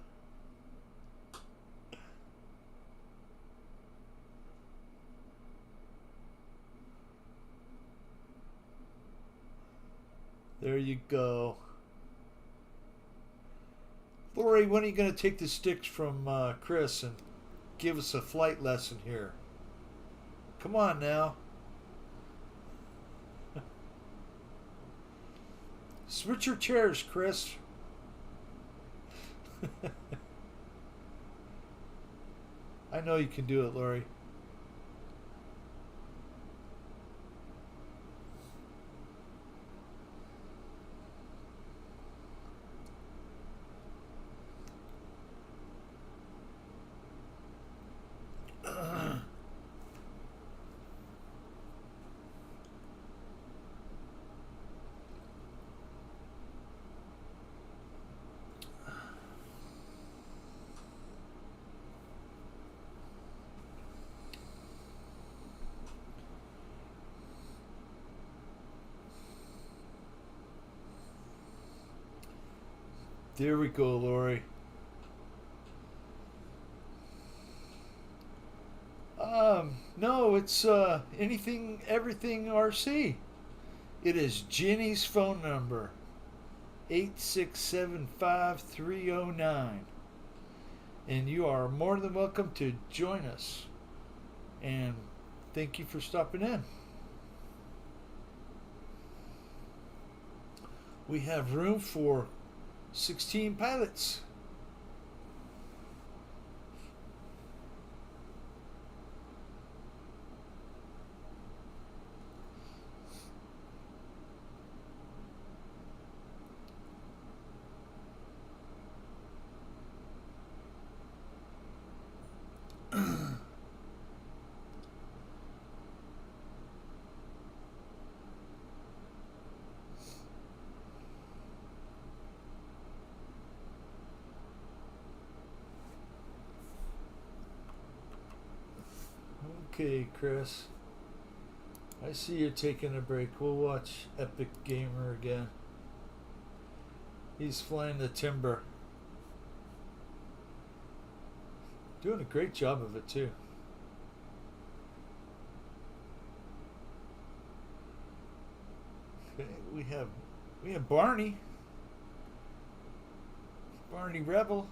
There you go. Lori, when are you going to take the sticks from Chris and give us a flight lesson here? Come on now. Switch your chairs, Chris. I know you can do it, Lori. There we go, Lori. No, it's anything, everything RC. It is Jenny's phone number, 8675309. And you are more than welcome to join us. And thank you for stopping in. We have room for 16 pilots. Okay, Chris. I see you're taking a break. We'll watch Epic Gamer again. He's flying the timber. Doing a great job of it too. Okay, we have Barney. Barney Rebel.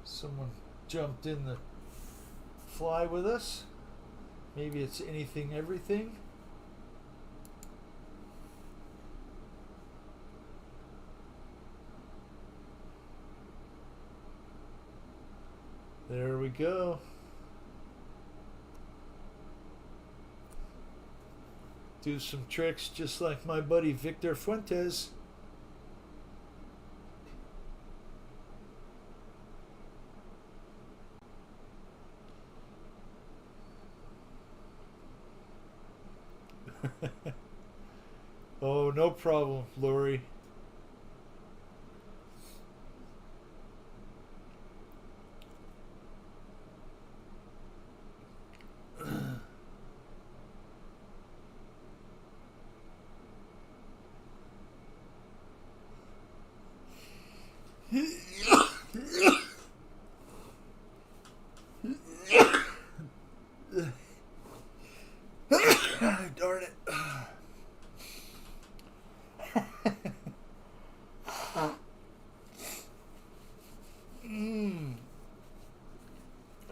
Someone jumped in the fly with us. Maybe it's anything, everything. There we go. Do some tricks just like my buddy Victor Fuentes. Oh, no problem, Lori. Darn it.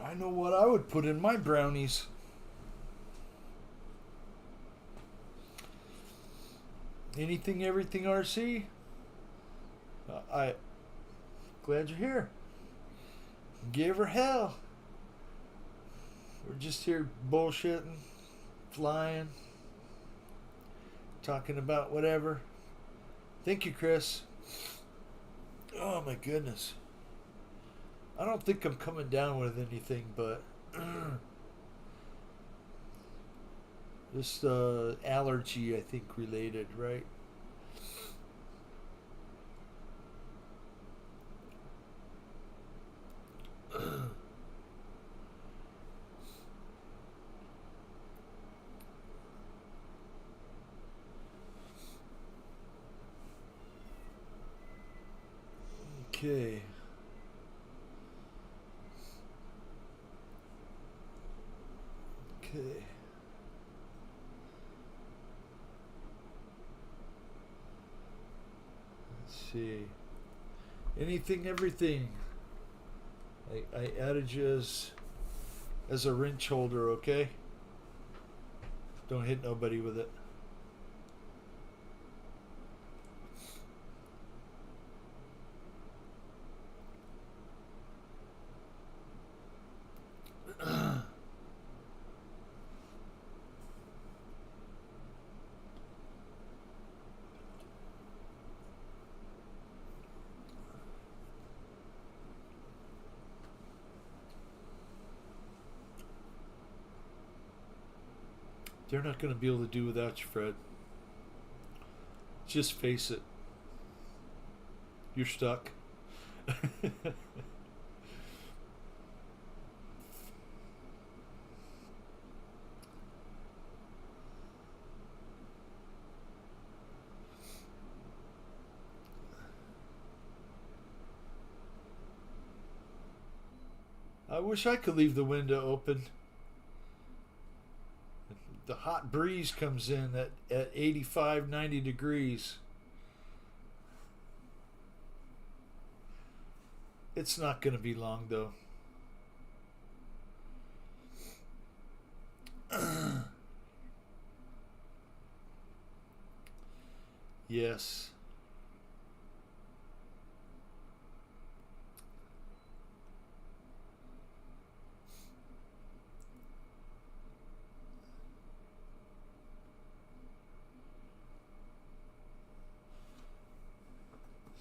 I know what I would put in my brownies. Anything, everything, RC. I glad you're here. Give her hell. We're just here bullshitting, flying, talking about whatever. Thank you, Chris. Oh my goodness. I don't think I'm coming down with anything, but just allergy, I think, related, right? Okay. Okay. see. Anything, everything. I added you as a wrench holder, okay? Don't hit nobody with it. They're not going to be able to do without you, Fred. Just face it. You're stuck. I wish I could leave the window open. The hot breeze comes in at 85, 90 degrees. It's not going to be long, though. Yes.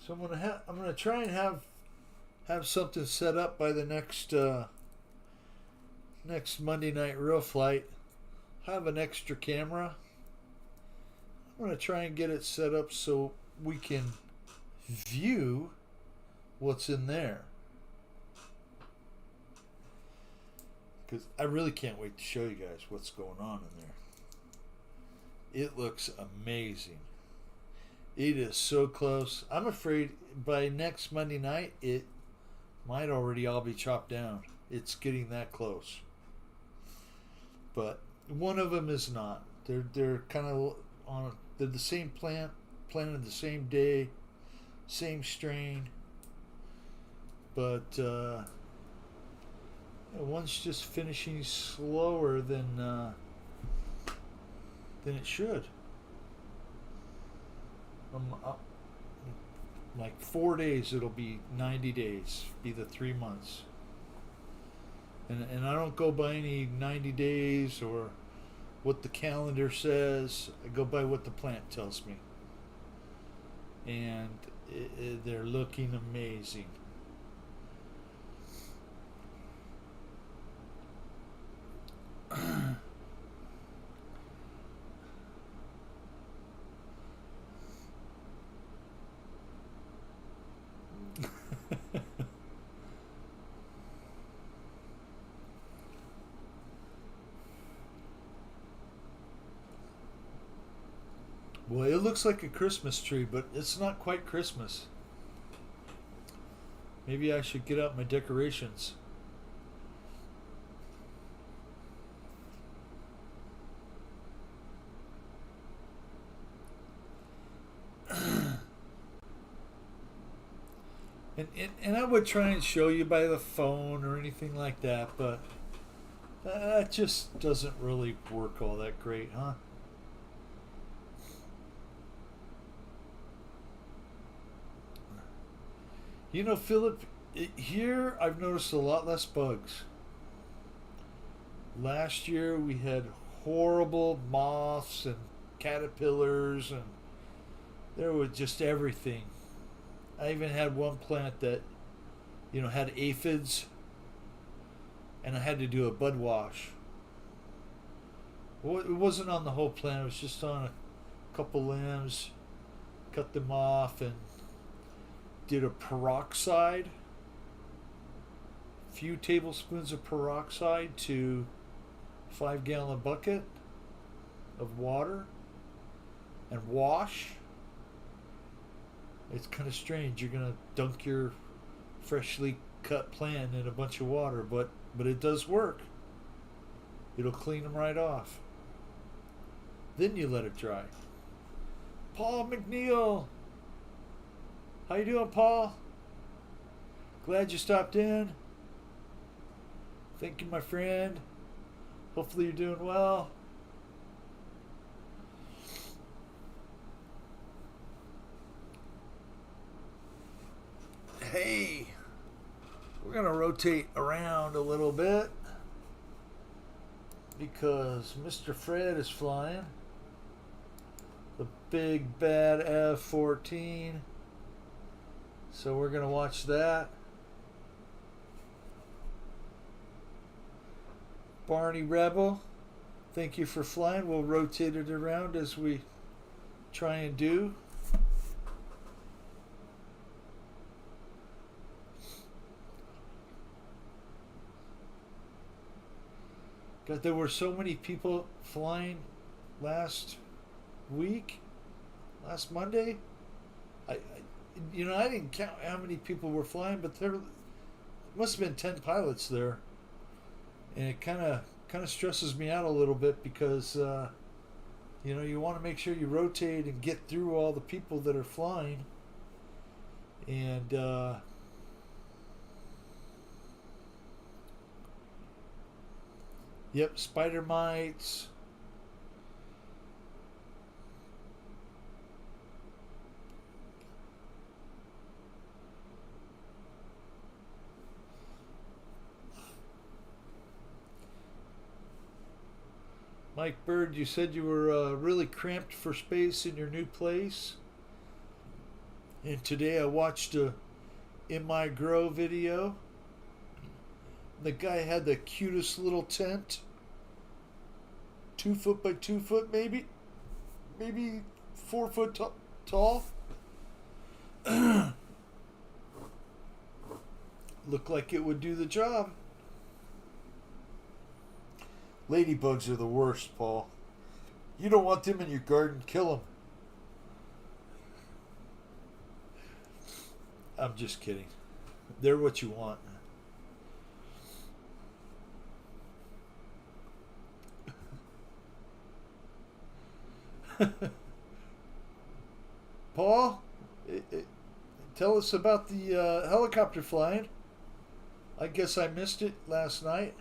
So I'm gonna try and have something set up by the next Monday Night Real Flight. Have an extra camera. I'm gonna try and get it set up so we can view what's in there. Because I really can't wait to show you guys what's going on in there. It looks amazing. It is so close. I'm afraid by next Monday night it might already all be chopped down. It's getting that close. But one of them is not. They're kind of on. They're the same plant, planted the same day, same strain. But one's just finishing slower than it should. Like 4 days, it'll be 90 days, be the 3 months. And I don't go by any 90 days or what the calendar says. I go by what the plant tells me. And they're looking amazing. Well, it looks like a Christmas tree, but it's not quite Christmas. Maybe I should get out my decorations. And I would try and show you by the phone or anything like that, but that just doesn't really work all that great, huh? You know, Philip, here I've noticed a lot less bugs. Last year we had horrible moths and caterpillars, and there was just everything. I even had one plant that, had aphids, and I had to do a bud wash. Well, it wasn't on the whole plant, it was just on a couple limbs, cut them off, and did a peroxide, few tablespoons of peroxide to 5-gallon bucket of water, and wash. It's kind of strange. You're gonna dunk your freshly cut plant in a bunch of water, but it does work. It'll clean them right off. Then you let it dry. Paul McNeil, How you doing, Paul? Glad you stopped in. Thank you, my friend. Hopefully you're doing well. Hey, we're going to rotate around a little bit because Mr. Fred is flying. The big bad F-14. So we're going to watch that. Barney Rebel, thank you for flying. We'll rotate it around as we try and do. God, there were so many people flying last Monday. I didn't count how many people were flying, but there must have been 10 pilots there, and it kind of stresses me out a little bit because you want to make sure you rotate and get through all the people that are flying, and yep, spider mites. Mike Bird, you said you were really cramped for space in your new place. And today I watched a In My Grow video. The guy had the cutest little tent. 2 foot by 2 foot, maybe 4 foot tall. Looked like it would do the job. Ladybugs are the worst, Paul. You don't want them in your garden. Kill them. I'm just kidding. They're what you want. Paul, tell us about the helicopter flying. I guess I missed it last night.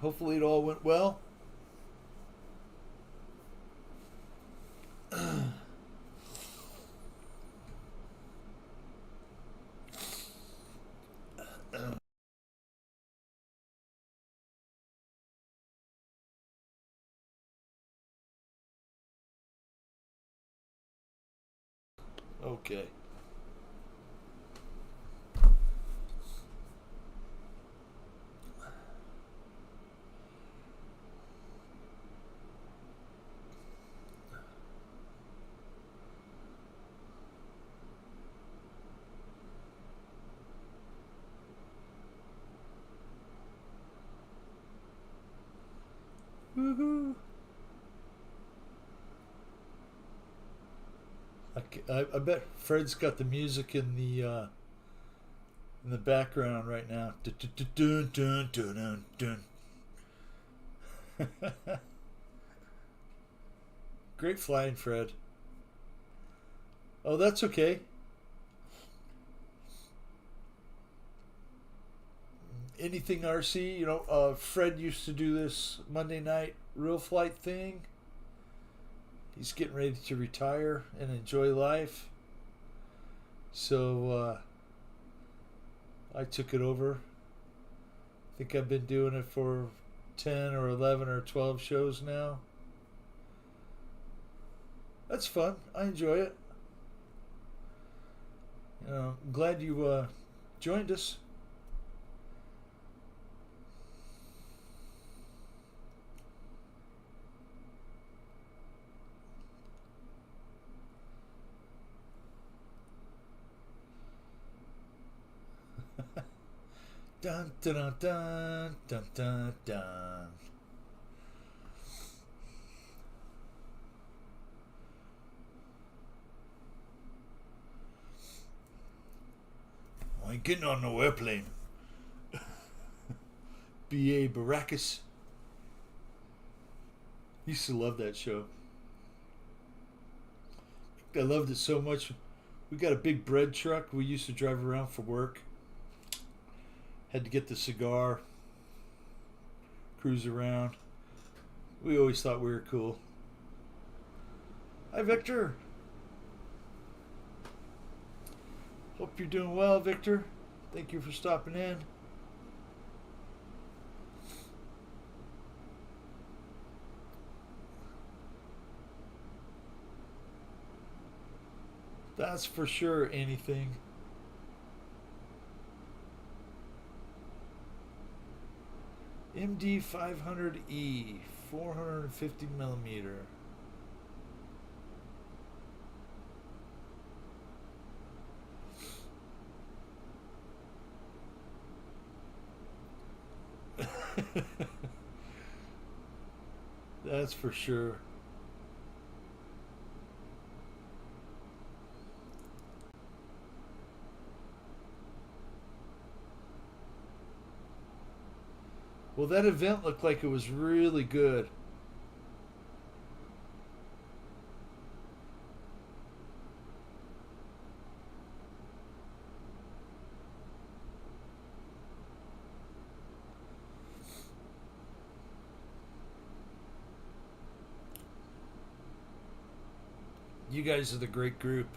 Hopefully it all went well. Okay. Woohoo! I bet Fred's got the music in the background right now. Dun, dun, dun, dun, dun. Great flying, Fred. Oh, that's okay. Anything RC, Fred used to do this Monday night real flight thing. He's getting ready to retire and enjoy life. So I took it over. I think I've been doing it for 10 or 11 or 12 shows now. That's fun. I enjoy it. I'm glad you joined us. Dun dun dun dun dun dun. I ain't getting on no airplane. B.A. Baracus. Used to love that show. I loved it so much. We got a big bread truck we used to drive around for work. Had to get the cigar, cruise around. We always thought we were cool. Hi, Victor. Hope you're doing well, Victor. Thank you for stopping in. That's for sure anything. MD 500E, 450 millimeter. That's for sure. Well, that event looked like it was really good. You guys are the great group.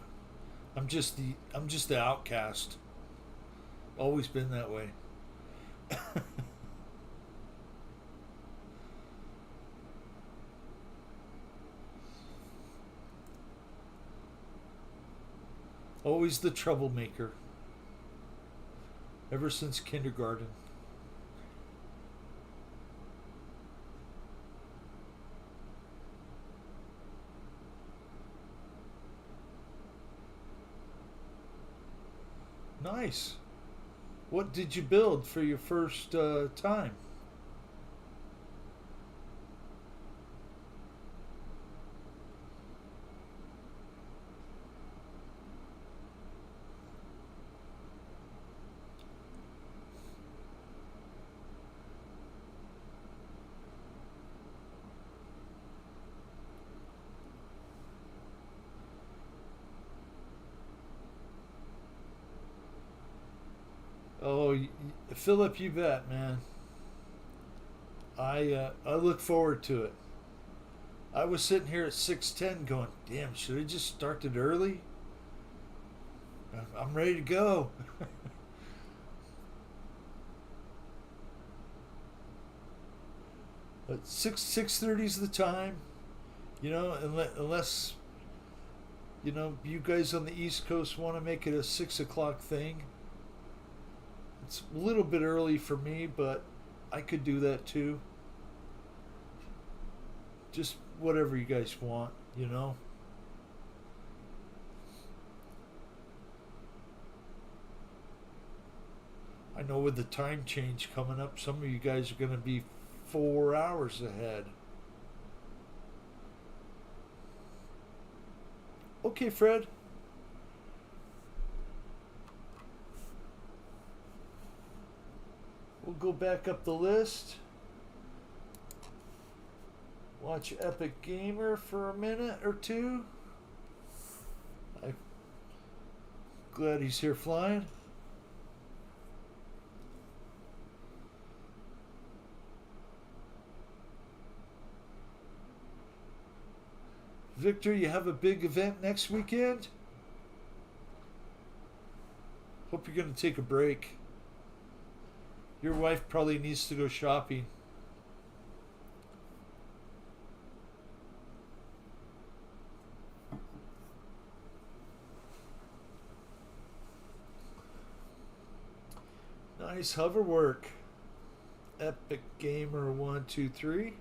I'm just the outcast. Always been that way. Always the troublemaker. Ever since kindergarten. Nice. What did you build for your first time? Oh, Philip, you bet, man. I look forward to it. I was sitting here at 6:10, going, "Damn, should I just start it early? I'm ready to go." But 6:30 is the time, unless you guys on the East Coast want to make it a 6 o'clock thing. It's a little bit early for me, but I could do that too. Just whatever you guys want. I know with the time change coming up, some of you guys are going to be 4 hours ahead. Okay, Fred. We'll go back up the list. Watch Epic Gamer for a minute or two. I'm glad he's here flying. Victor, you have a big event next weekend? Hope you're going to take a break. Your wife probably needs to go shopping. Nice hover work. Epic Gamer 123.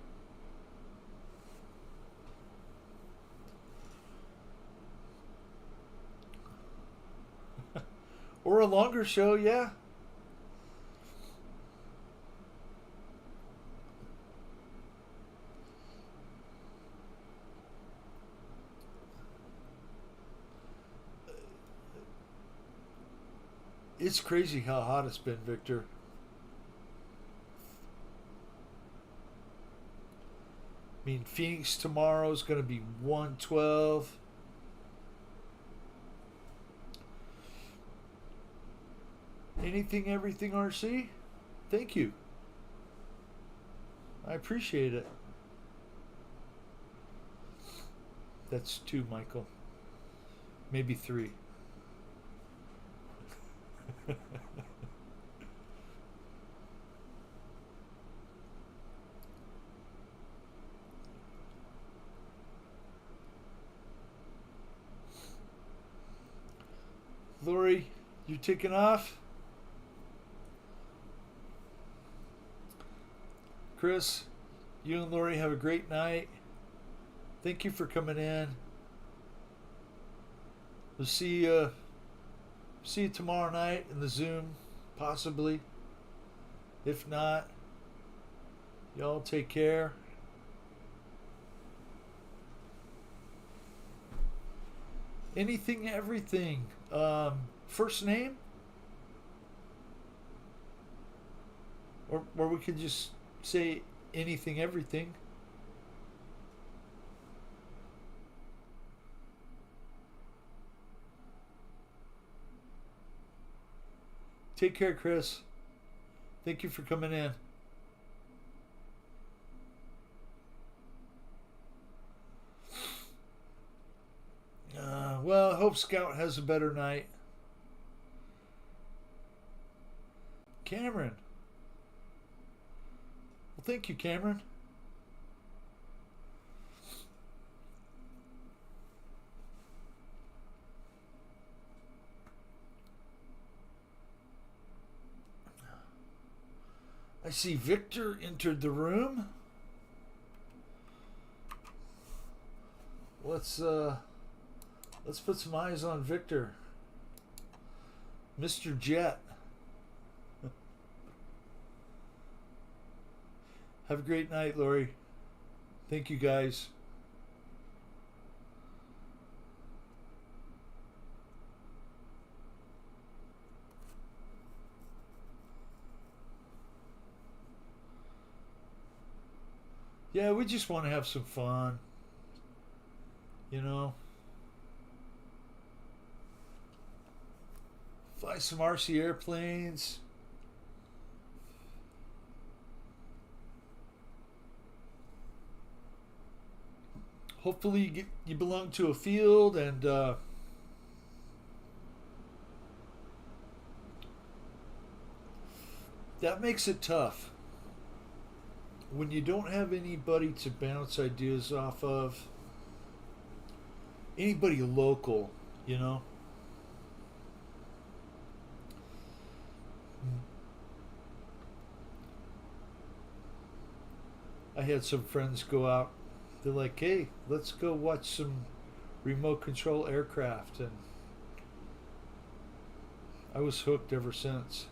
Or a longer show, yeah. It's crazy how hot it's been, Victor. I mean, Phoenix tomorrow is going to be 112. Anything, everything, RC. Thank you. I appreciate it. That's 2, Michael. Maybe 3. Lori, you taking off? Chris, you and Lori have a great night. Thank you for coming in. We'll see you tomorrow night in the Zoom, possibly. If not, y'all take care. Anything, everything. First name? Or we could just say anything, everything. Take care, Chris. Thank you for coming in. Well, I hope Scout has a better night. Cameron. Well, thank you, Cameron. I see Victor entered the room. Let's put some eyes on Victor. Mr. Jet. Have a great night, Lori. Thank you, guys. Yeah, we just want to have some fun. You know? Fly some RC airplanes. Hopefully you belong to a field and that makes it tough. When you don't have anybody to bounce ideas off of, anybody local, you know. I had some friends go out. They're like, hey, let's go watch some remote control aircraft. And I was hooked ever since.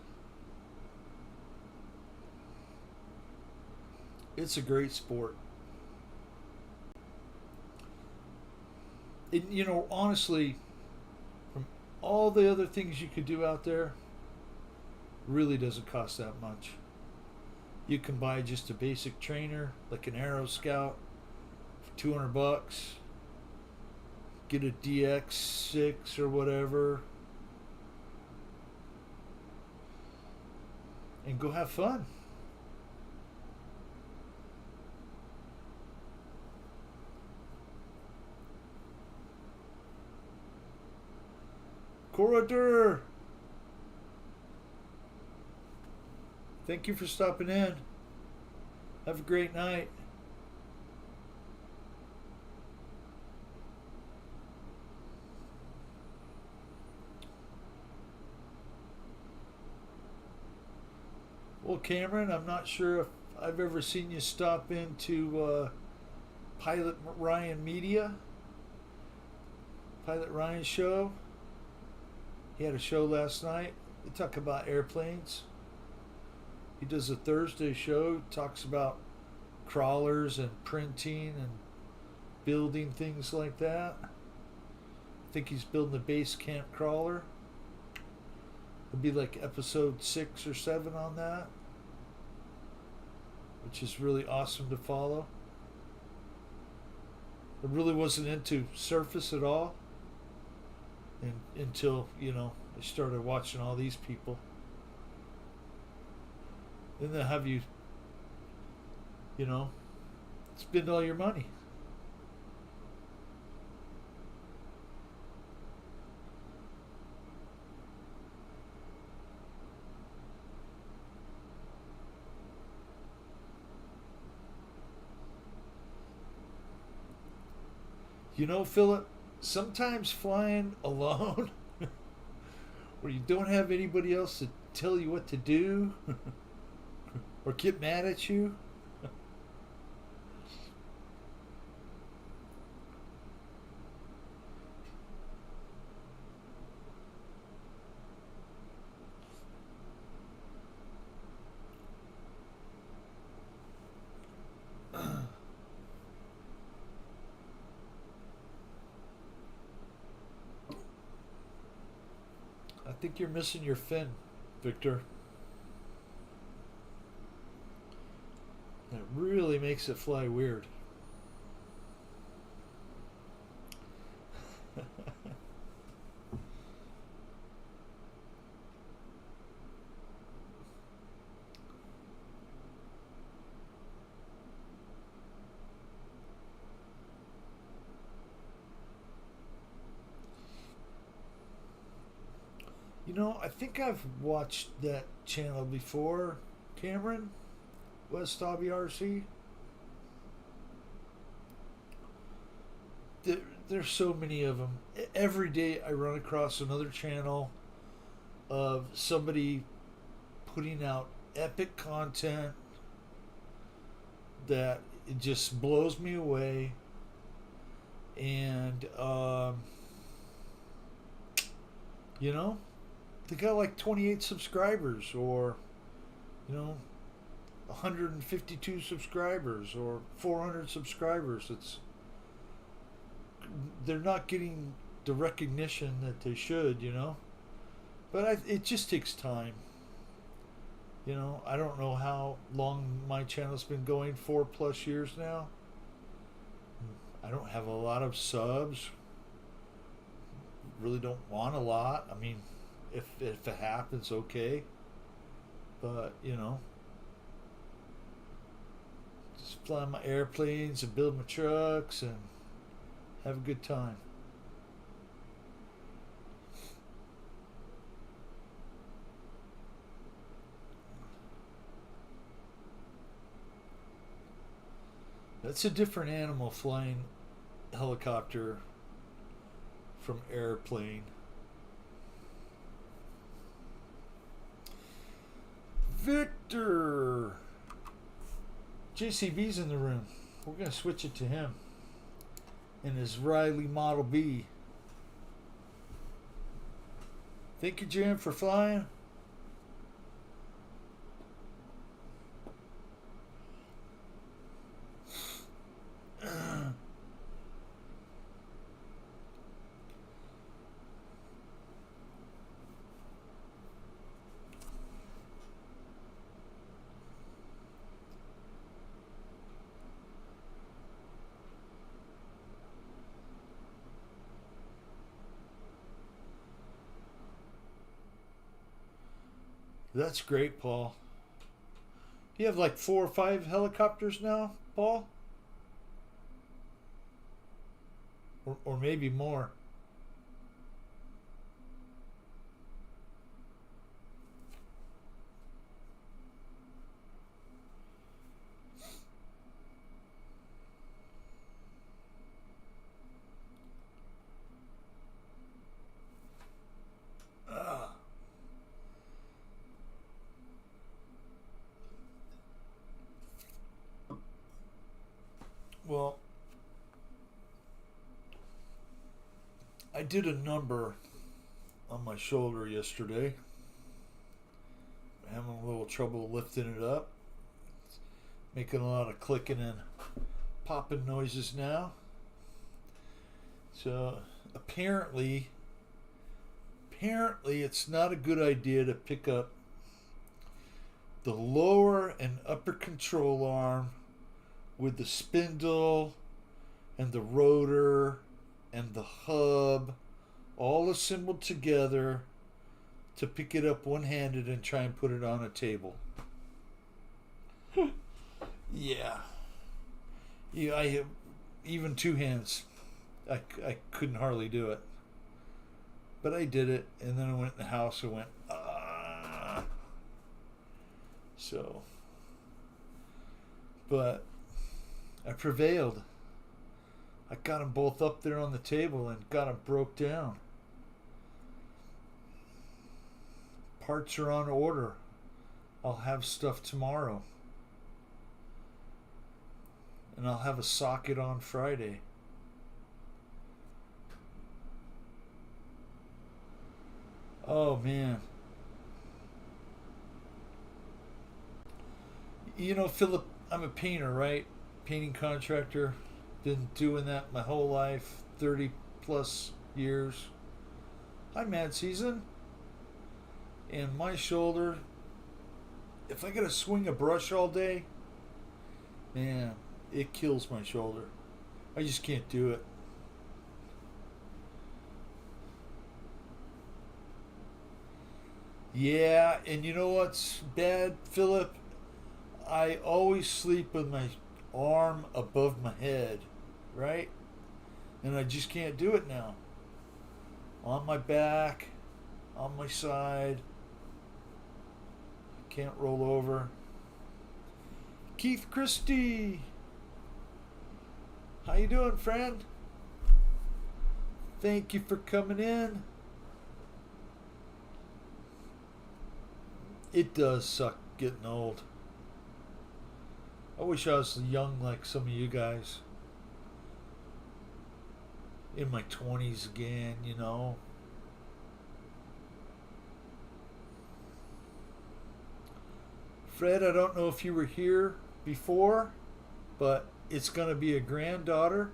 It's a great sport. And, you know, honestly, from all the other things you could do out there, really doesn't cost that much. You can buy just a basic trainer, like an Aero Scout, for $200. Get a DX6 or whatever, and go have fun. Corridor. Thank you for stopping in. Have a great night. Well, Cameron, I'm not sure if I've ever seen you stop into Pilot Ryan Media. Pilot Ryan show. He had a show last night. They talk about airplanes. He does a Thursday show, talks about crawlers and printing and building things like that. I think he's building a base camp crawler. It'll be like episode 6 or 7 on that, which is really awesome to follow. I really wasn't into surface at all. And until, you know, I started watching all these people. Then they'll have you, you know, spend all your money. You know, Philip, sometimes flying alone, where you don't have anybody else to tell you what to do or get mad at you. I think you're missing your fin, Victor. It really makes it fly weird. You know, I think I've watched that channel before, Cameron, West Hobby RC. There's so many of them. Every day I run across another channel of somebody putting out epic content that it just blows me away. And, you know, they got like 28 subscribers or, you know, 152 subscribers or 400 subscribers. They're not getting the recognition that they should, you know. But it just takes time. You know, I don't know how long my channel's been going, 4+ years now. I don't have a lot of subs. Really don't want a lot. I mean, if it happens, okay. But, you know, just fly my airplanes and build my trucks and have a good time. That's a different animal, flying helicopter from airplane. Victor! JCB's in the room. We're going to switch it to him in his Riley Model B. Thank you, Jim, for flying. That's great, Paul. You have like 4 or 5 helicopters now, Paul? Or maybe more. Well, I did a number on my shoulder yesterday. I'm having a little trouble lifting it up. It's making a lot of clicking and popping noises now. So apparently it's not a good idea to pick up the lower and upper control arm with the spindle and the rotor and the hub all assembled together to pick it up one-handed and try and put it on a table. Yeah. Yeah, I have even two hands. I couldn't hardly do it. But I did it, and then I went in the house and went, ah. So, but I prevailed. I got them both up there on the table and got them broke down. Parts are on order. I'll have stuff tomorrow. And I'll have a socket on Friday. Oh man. You know, Philip, I'm a painter, right? Painting contractor. Been doing that my whole life, 30 plus years. Hi, Mad Season. And my shoulder, if I gotta swing a brush all day, man, it kills my shoulder. I just can't do it. Yeah, and you know what's bad, Philip? I always sleep with my arm above my head, right? And I just can't do it now. On my back, on my side, can't roll over. Keith Christie, how you doing, friend? Thank you for coming in. It does suck getting old. I wish I was young like some of you guys. In my 20s again, you know. Fred, I don't know if you were here before, but it's going to be a granddaughter.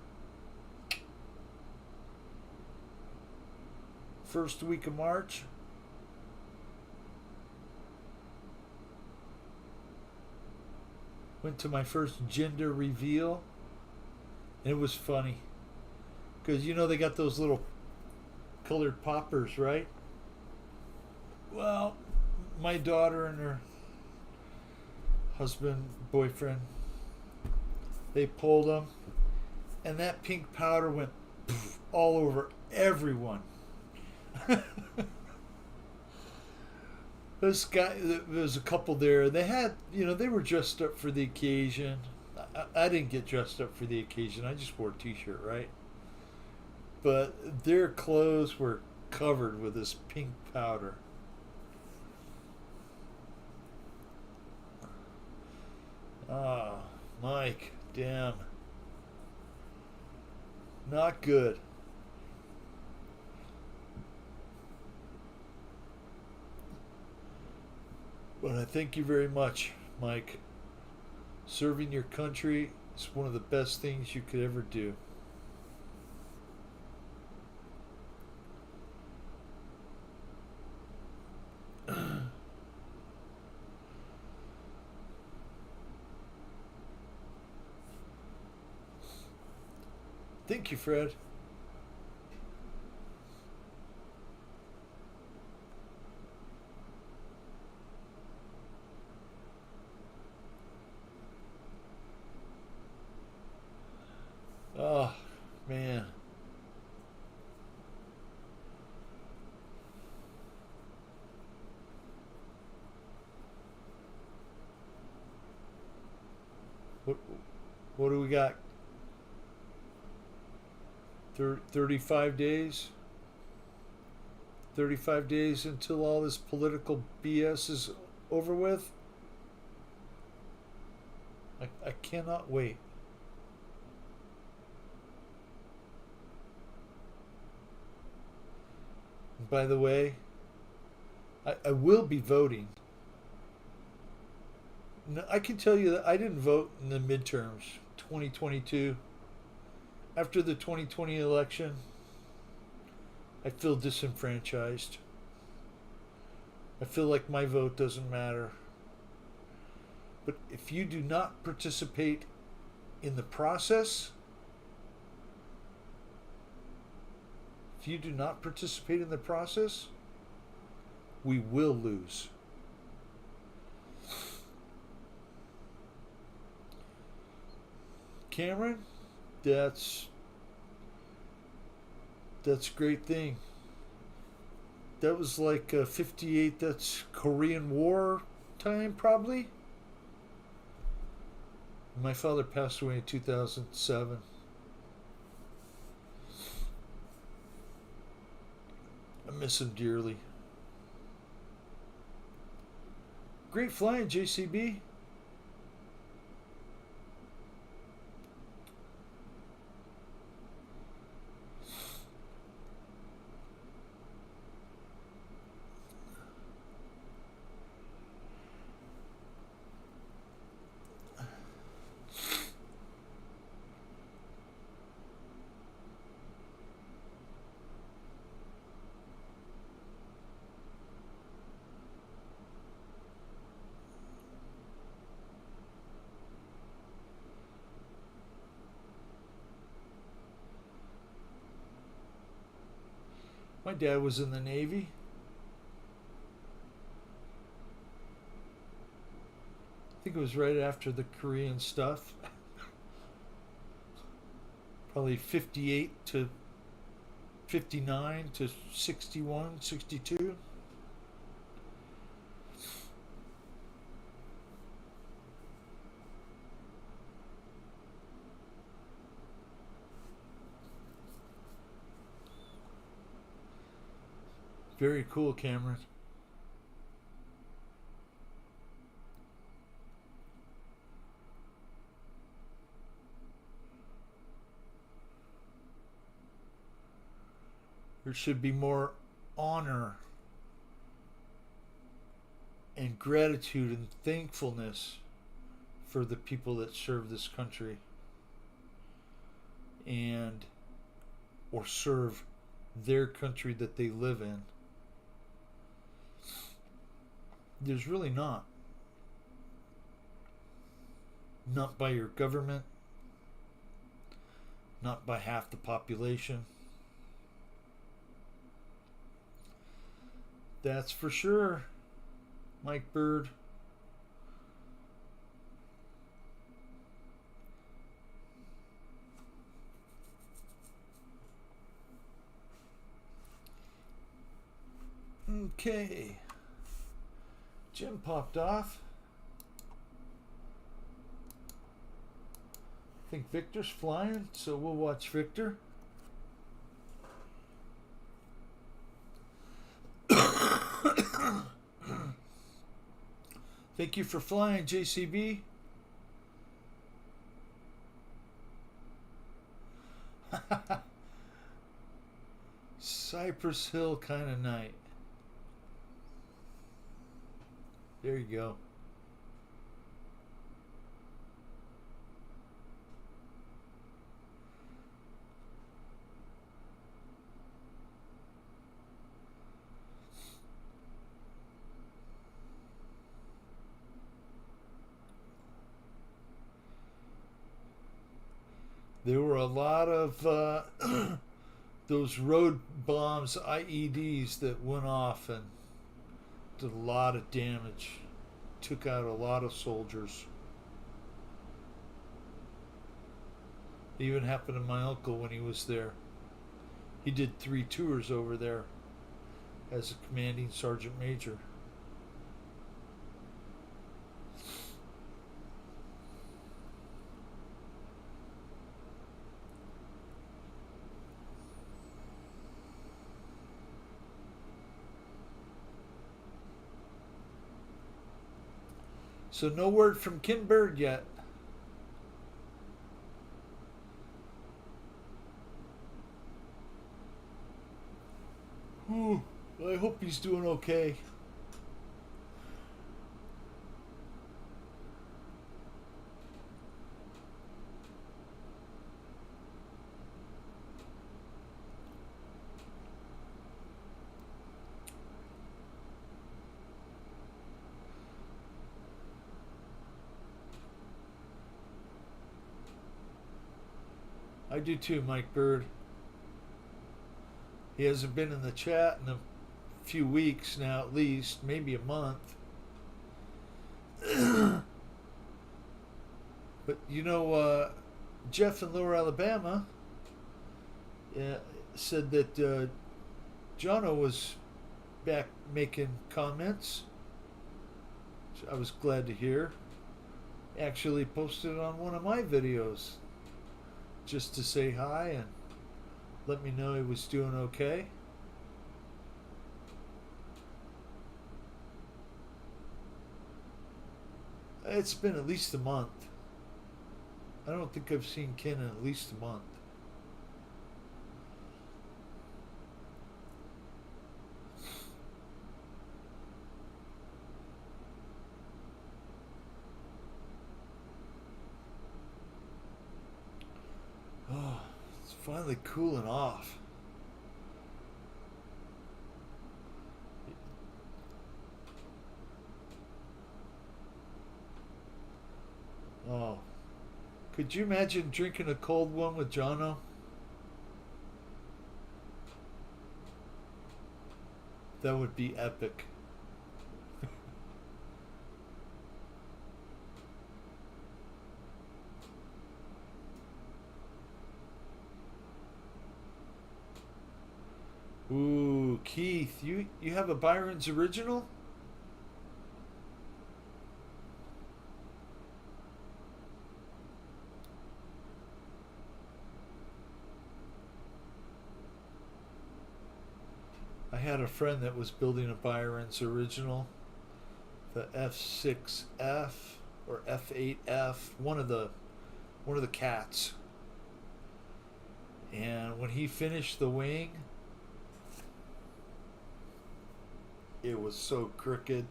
First week of March. Went to my first gender reveal. And it was funny. Because, you know, they got those little colored poppers, right? Well, my daughter and her husband, boyfriend, they pulled them. And that pink powder went all over everyone. This guy, there was a couple there. They had, you know, they were dressed up for the occasion. I didn't get dressed up for the occasion. I just wore a t-shirt, right? But their clothes were covered with this pink powder. Ah, Mike, damn. Not good. But I thank you very much, Mike. Serving your country is one of the best things you could ever do. Thank you, Fred. Oh, man. What, what do we got? 35 days? 35 days until all this political BS is over with? I cannot wait. By the way, I will be voting. No, I can tell you that I didn't vote in the midterms 2022. After the 2020 election, I feel disenfranchised. I feel like my vote doesn't matter. But if you do not participate in the process, we will lose. Cameron, that's a great thing. That was like 58. That's Korean War time, probably. My father passed away in 2007. I miss him dearly. Great flying, JCB. My dad was in the Navy. I think it was right after the Korean stuff. Probably 58 to 59 to 61, 62. Very cool, Cameron. There should be more honor and gratitude and thankfulness for the people that serve this country and or serve their country that they live in. There's really not. Not by your government, not by half the population. That's for sure, Mike Bird. Okay. Jim popped off. I think Victor's flying, so we'll watch Victor. Thank you for flying, JCB. Cypress Hill kind of night. There you go. There were a lot of those road bombs, IEDs, that went off and did a lot of damage. Took out a lot of soldiers. It even happened to my uncle when he was there. He did 3 tours over there as a commanding sergeant major. So no word from Ken Bird yet. Whew, I hope he's doing okay. I do too, Mike Bird. He hasn't been in the chat in a few weeks now, at least, maybe a month. But you know, Jeff in Lower Alabama said that Jono was back making comments. Which I was glad to hear. Actually posted it on one of my videos just to say hi and let me know he was doing okay. It's been at least a month. I don't think I've seen Ken in at least a month. Oh, it's finally cooling off. Oh, could you imagine drinking a cold one with Jono? That would be epic. Ooh, Keith, you have a Byron's original? I had a friend that was building a Byron's original, the F6F or F8F, one of the cats. And when he finished the wing, it was so crooked.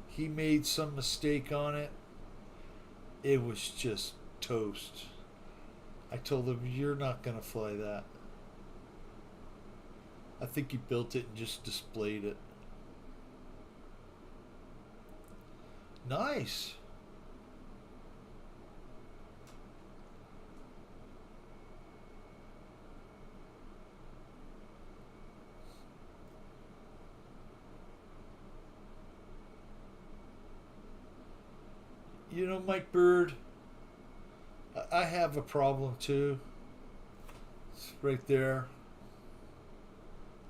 He made some mistake on it. It was just toast. I told him, "You're not going to fly that." I think he built it and just displayed it. Nice. You know, Mike Bird, I have a problem too. It's right there.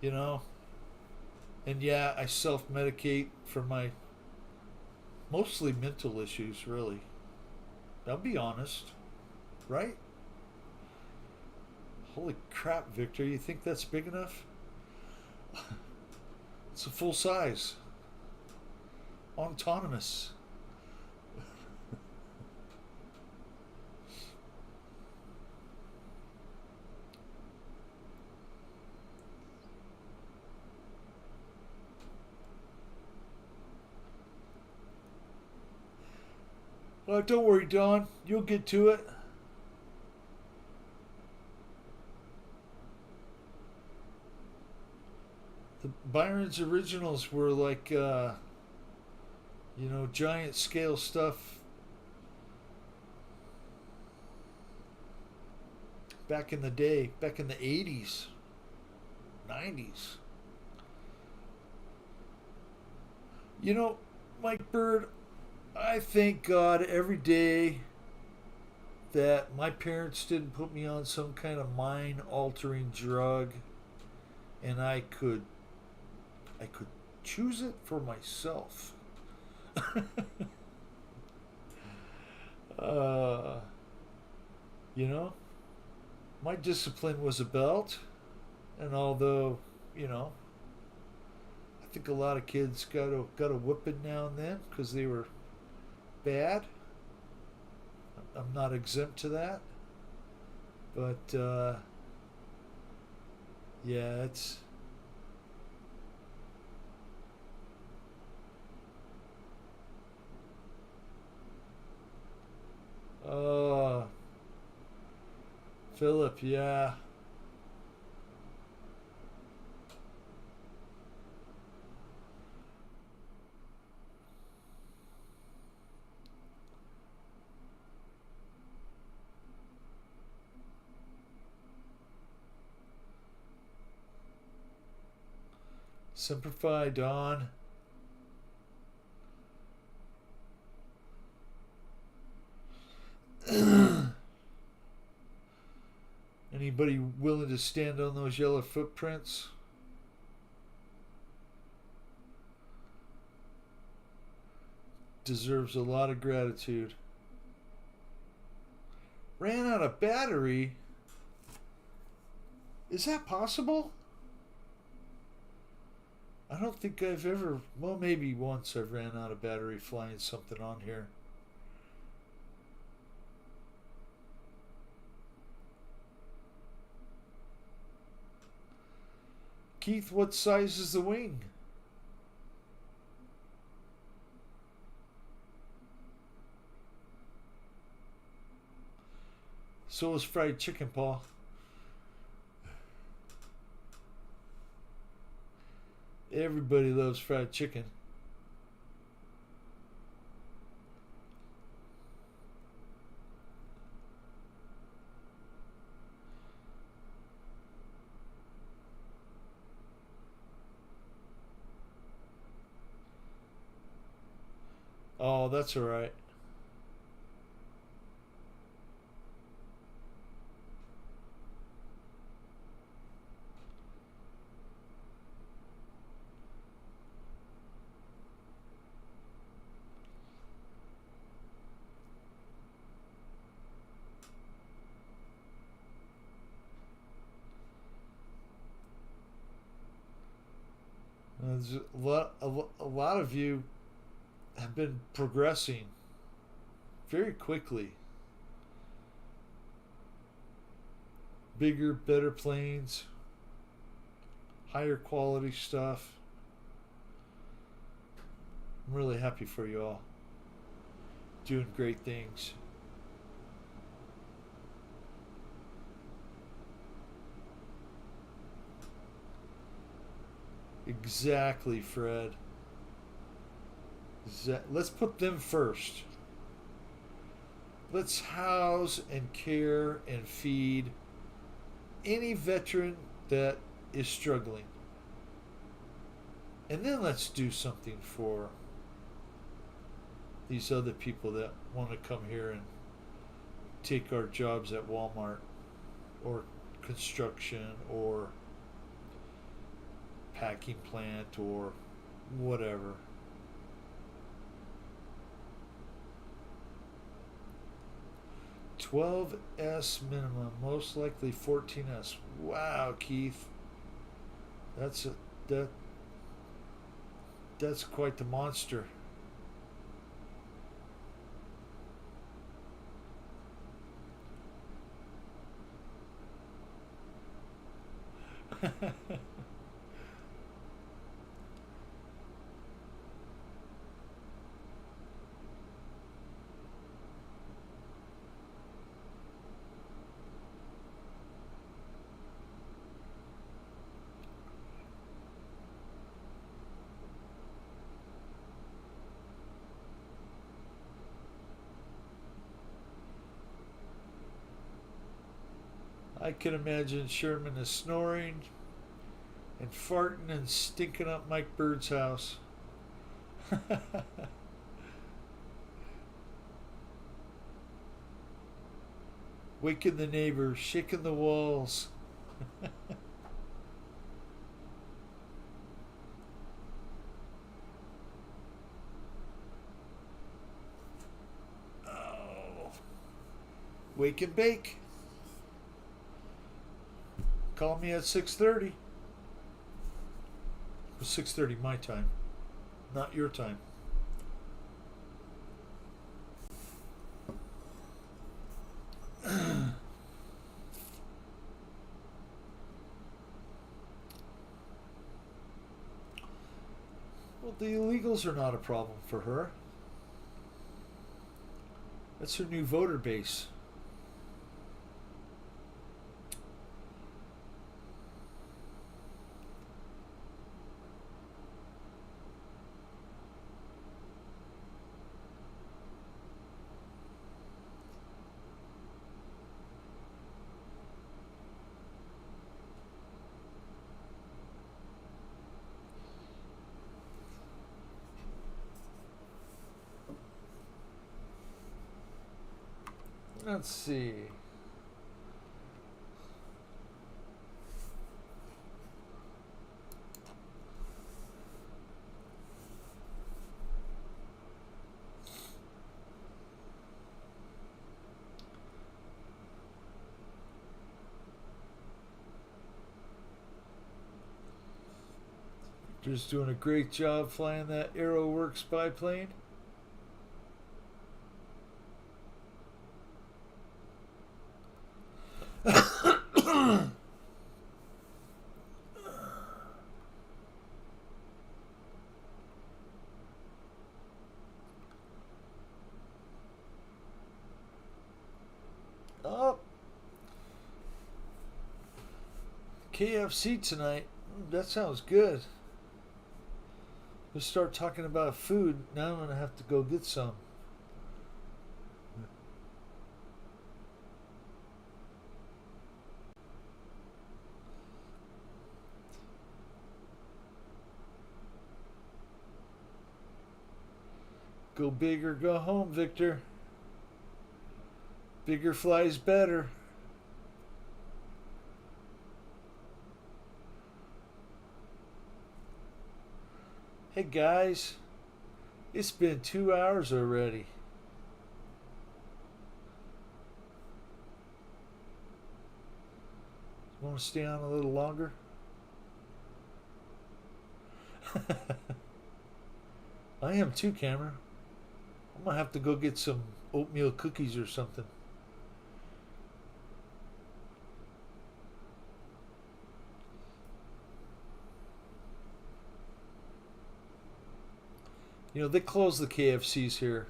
You know? And yeah, I self medicate for my mostly mental issues, really. I'll be honest. Right? Holy crap, Victor. You think that's big enough? It's a full size. Autonomous. Don't worry, Don. You'll get to it. The Byron's originals were like, giant scale stuff back in the day, back in the 80s, 90s. You know, Mike Bird, I thank God every day that my parents didn't put me on some kind of mind altering drug and I could choose it for myself. uh, you know, my discipline was a belt, and although, I think a lot of kids got a whooping now and then because they were bad. I'm not exempt to that, but yeah, it's uh Philip, yeah. Simplify, Don. Anybody willing to stand on those yellow footprints? Deserves a lot of gratitude. Ran out of battery? Is that possible? I don't think I've ever... Well, maybe once I've ran out of battery flying something on here. Keith, what size is the wing? So is fried chicken, Paul. Everybody loves fried chicken. Oh, that's all right. There's a lot of you have been progressing very quickly. Bigger, better planes, higher quality stuff. I'm really happy for you all. Doing great things. Exactly, Fred. Let's put them first. Let's house and care and feed any veteran that is struggling. And then let's do something for these other people that want to come here and take our jobs at Walmart or construction or packing plant or whatever. $12S minimum, most likely $14S. Wow, Keith, that's quite the monster. I can imagine Sherman is snoring and farting and stinking up Mike Bird's house. Waking the neighbors, shaking the walls. Oh. Wake and bake. Call me at 6:30. It's 6:30 my time, not your time. Well, the illegals are not a problem for her. That's her new voter base. Let's see. Victor's doing a great job flying that AeroWorks biplane. Oh, KFC tonight. That sounds good. Let's start talking about food. Now I'm going to have to go get some. Go big or go home, Victor. Bigger flies better. Hey guys, it's been 2 hours already. Want to stay on a little longer? I am too, Cameron. I'm gonna have to go get some oatmeal cookies or something. You know, they close the KFCs here.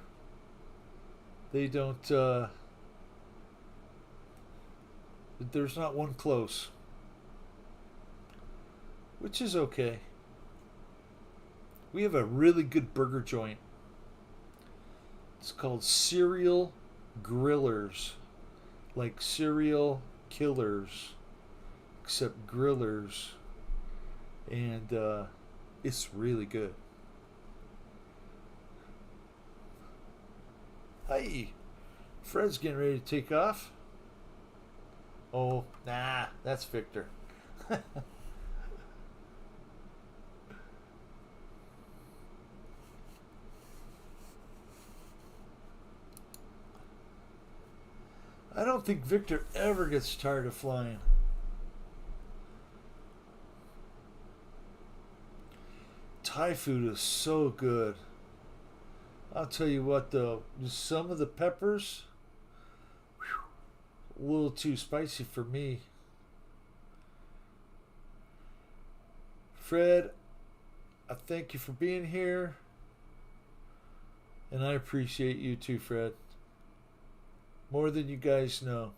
They don't, there's not one close. Which is okay. We have a really good burger joint. It's called Serial Grillers. Like serial killers. Except grillers. And it's really good. Hi. Fred's getting ready to take off. Oh, nah, that's Victor. I don't think Victor ever gets tired of flying. Thai food is so good. I'll tell you what though, some of the peppers, a little too spicy for me. Fred, I thank you for being here. And I appreciate you too, Fred. More than you guys know.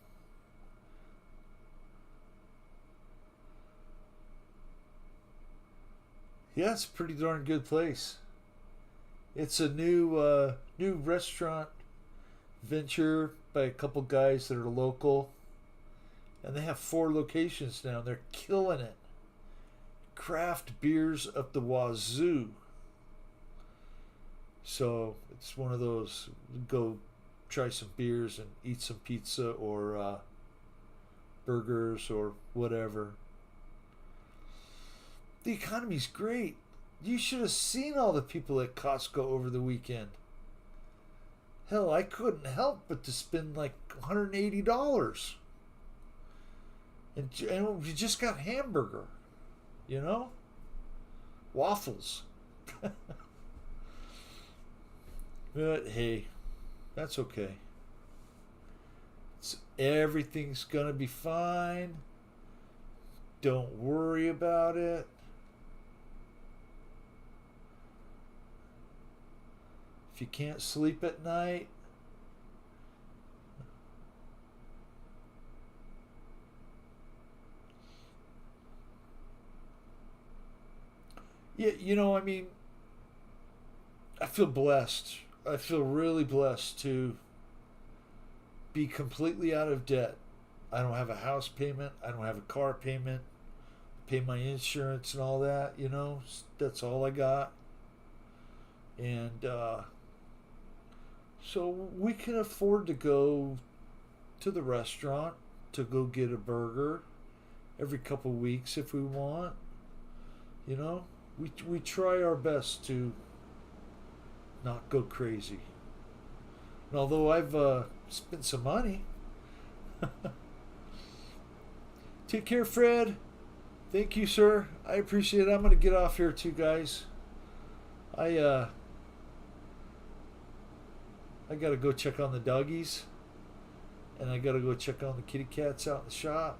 Yeah, it's a pretty darn good place. It's a new restaurant venture by a couple guys that are local. And they have 4 locations now. They're killing it. Craft beers up the wazoo. So it's one of those, go try some beers and eat some pizza or burgers or whatever. The economy's great. You should have seen all the people at Costco over the weekend. Hell, I couldn't help but to spend like $180. And you just got hamburger, you know? Waffles. But hey, that's okay. Everything's gonna be fine. Don't worry about it. If you can't sleep at night, yeah, you know, I mean, I feel blessed. I feel really blessed to be completely out of debt. I don't have a house payment. I don't have a car payment. Pay my insurance and all that, you know. That's all I got. And so we can afford to go to the restaurant to go get a burger every couple weeks if we want. You know, we try our best to not go crazy. And although I've spent some money. Take care, Fred. Thank you, sir. I appreciate it. I'm gonna get off here too, guys. I I gotta go check on the doggies, and I gotta go check on the kitty cats out in the shop,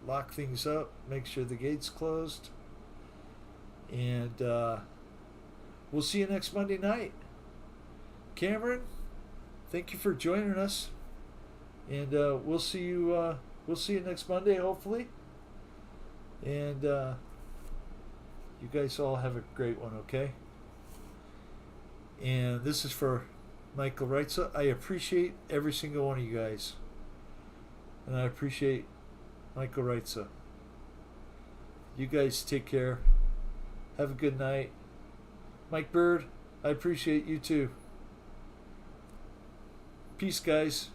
lock things up, make sure the gate's closed, and we'll see you next Monday night. Cameron, thank you for joining us, and we'll see you. We'll see you next Monday, hopefully. And you guys all have a great one, okay? And this is for Michael Reitza. I appreciate every single one of you guys. And I appreciate Michael Reitza. You guys take care. Have a good night. Mike Bird, I appreciate you too. Peace, guys.